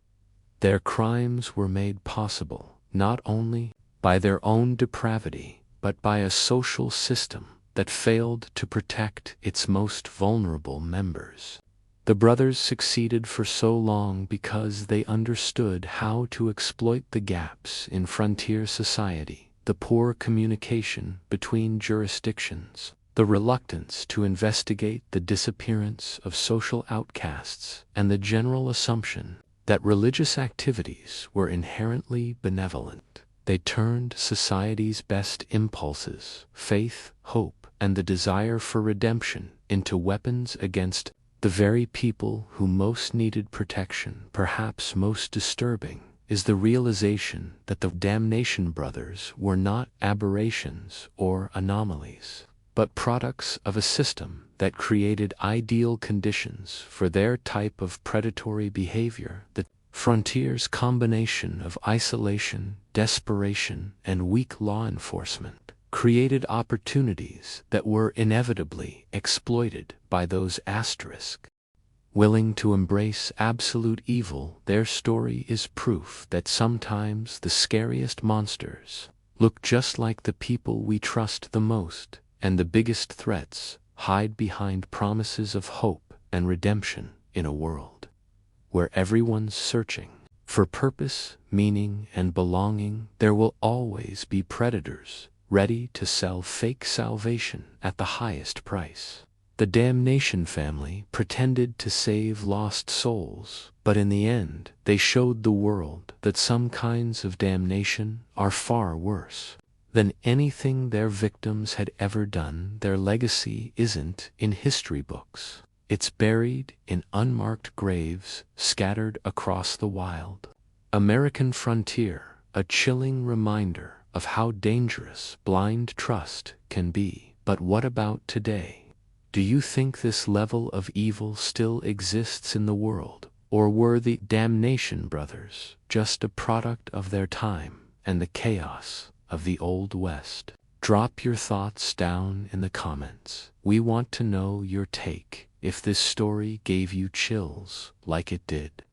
Their crimes were made possible not only by their own depravity, but by a social system that failed to protect its most vulnerable members. The brothers succeeded for so long because they understood how to exploit the gaps in frontier society, the poor communication between jurisdictions, the reluctance to investigate the disappearance of social outcasts, and the general assumption that religious activities were inherently benevolent. They turned society's best impulses, faith, hope, and the desire for redemption, into weapons against the very people who most needed protection. Perhaps most disturbing is the realization that the Damnation brothers were not aberrations or anomalies, but products of a system that created ideal conditions for their type of predatory behavior. The frontier's combination of isolation, desperation, and weak law enforcement created opportunities that were inevitably exploited by those willing to embrace absolute evil. Their story is proof that sometimes the scariest monsters look just like the people we trust the most, and the biggest threats hide behind promises of hope and redemption. In a world where everyone's searching for purpose, meaning, and belonging, there will always be predators ready to sell fake salvation at the highest price. The Damnation Family pretended to save lost souls, but in the end, they showed the world that some kinds of damnation are far worse than anything their victims had ever done. Their legacy isn't in history books. It's buried in unmarked graves scattered across the wild American frontier, a chilling reminder of how dangerous blind trust can be. But what about today? Do you think this level of evil still exists in the world, or were the Damnation brothers just a product of their time and the chaos of the Old West? Drop your thoughts down in the comments. We want to know your take. If this story gave you chills like it did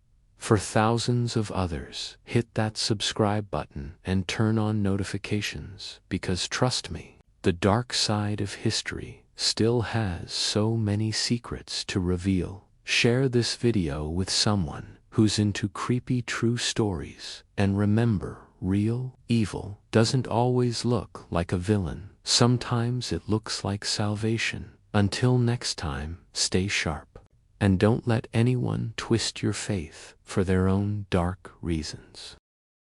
for thousands of others, hit that subscribe button and turn on notifications, because trust me, the dark side of history still has so many secrets to reveal. Share this video with someone who's into creepy true stories, and remember, real evil doesn't always look like a villain. Sometimes it looks like salvation. Until next time, stay sharp. And don't let anyone twist your faith for their own dark reasons.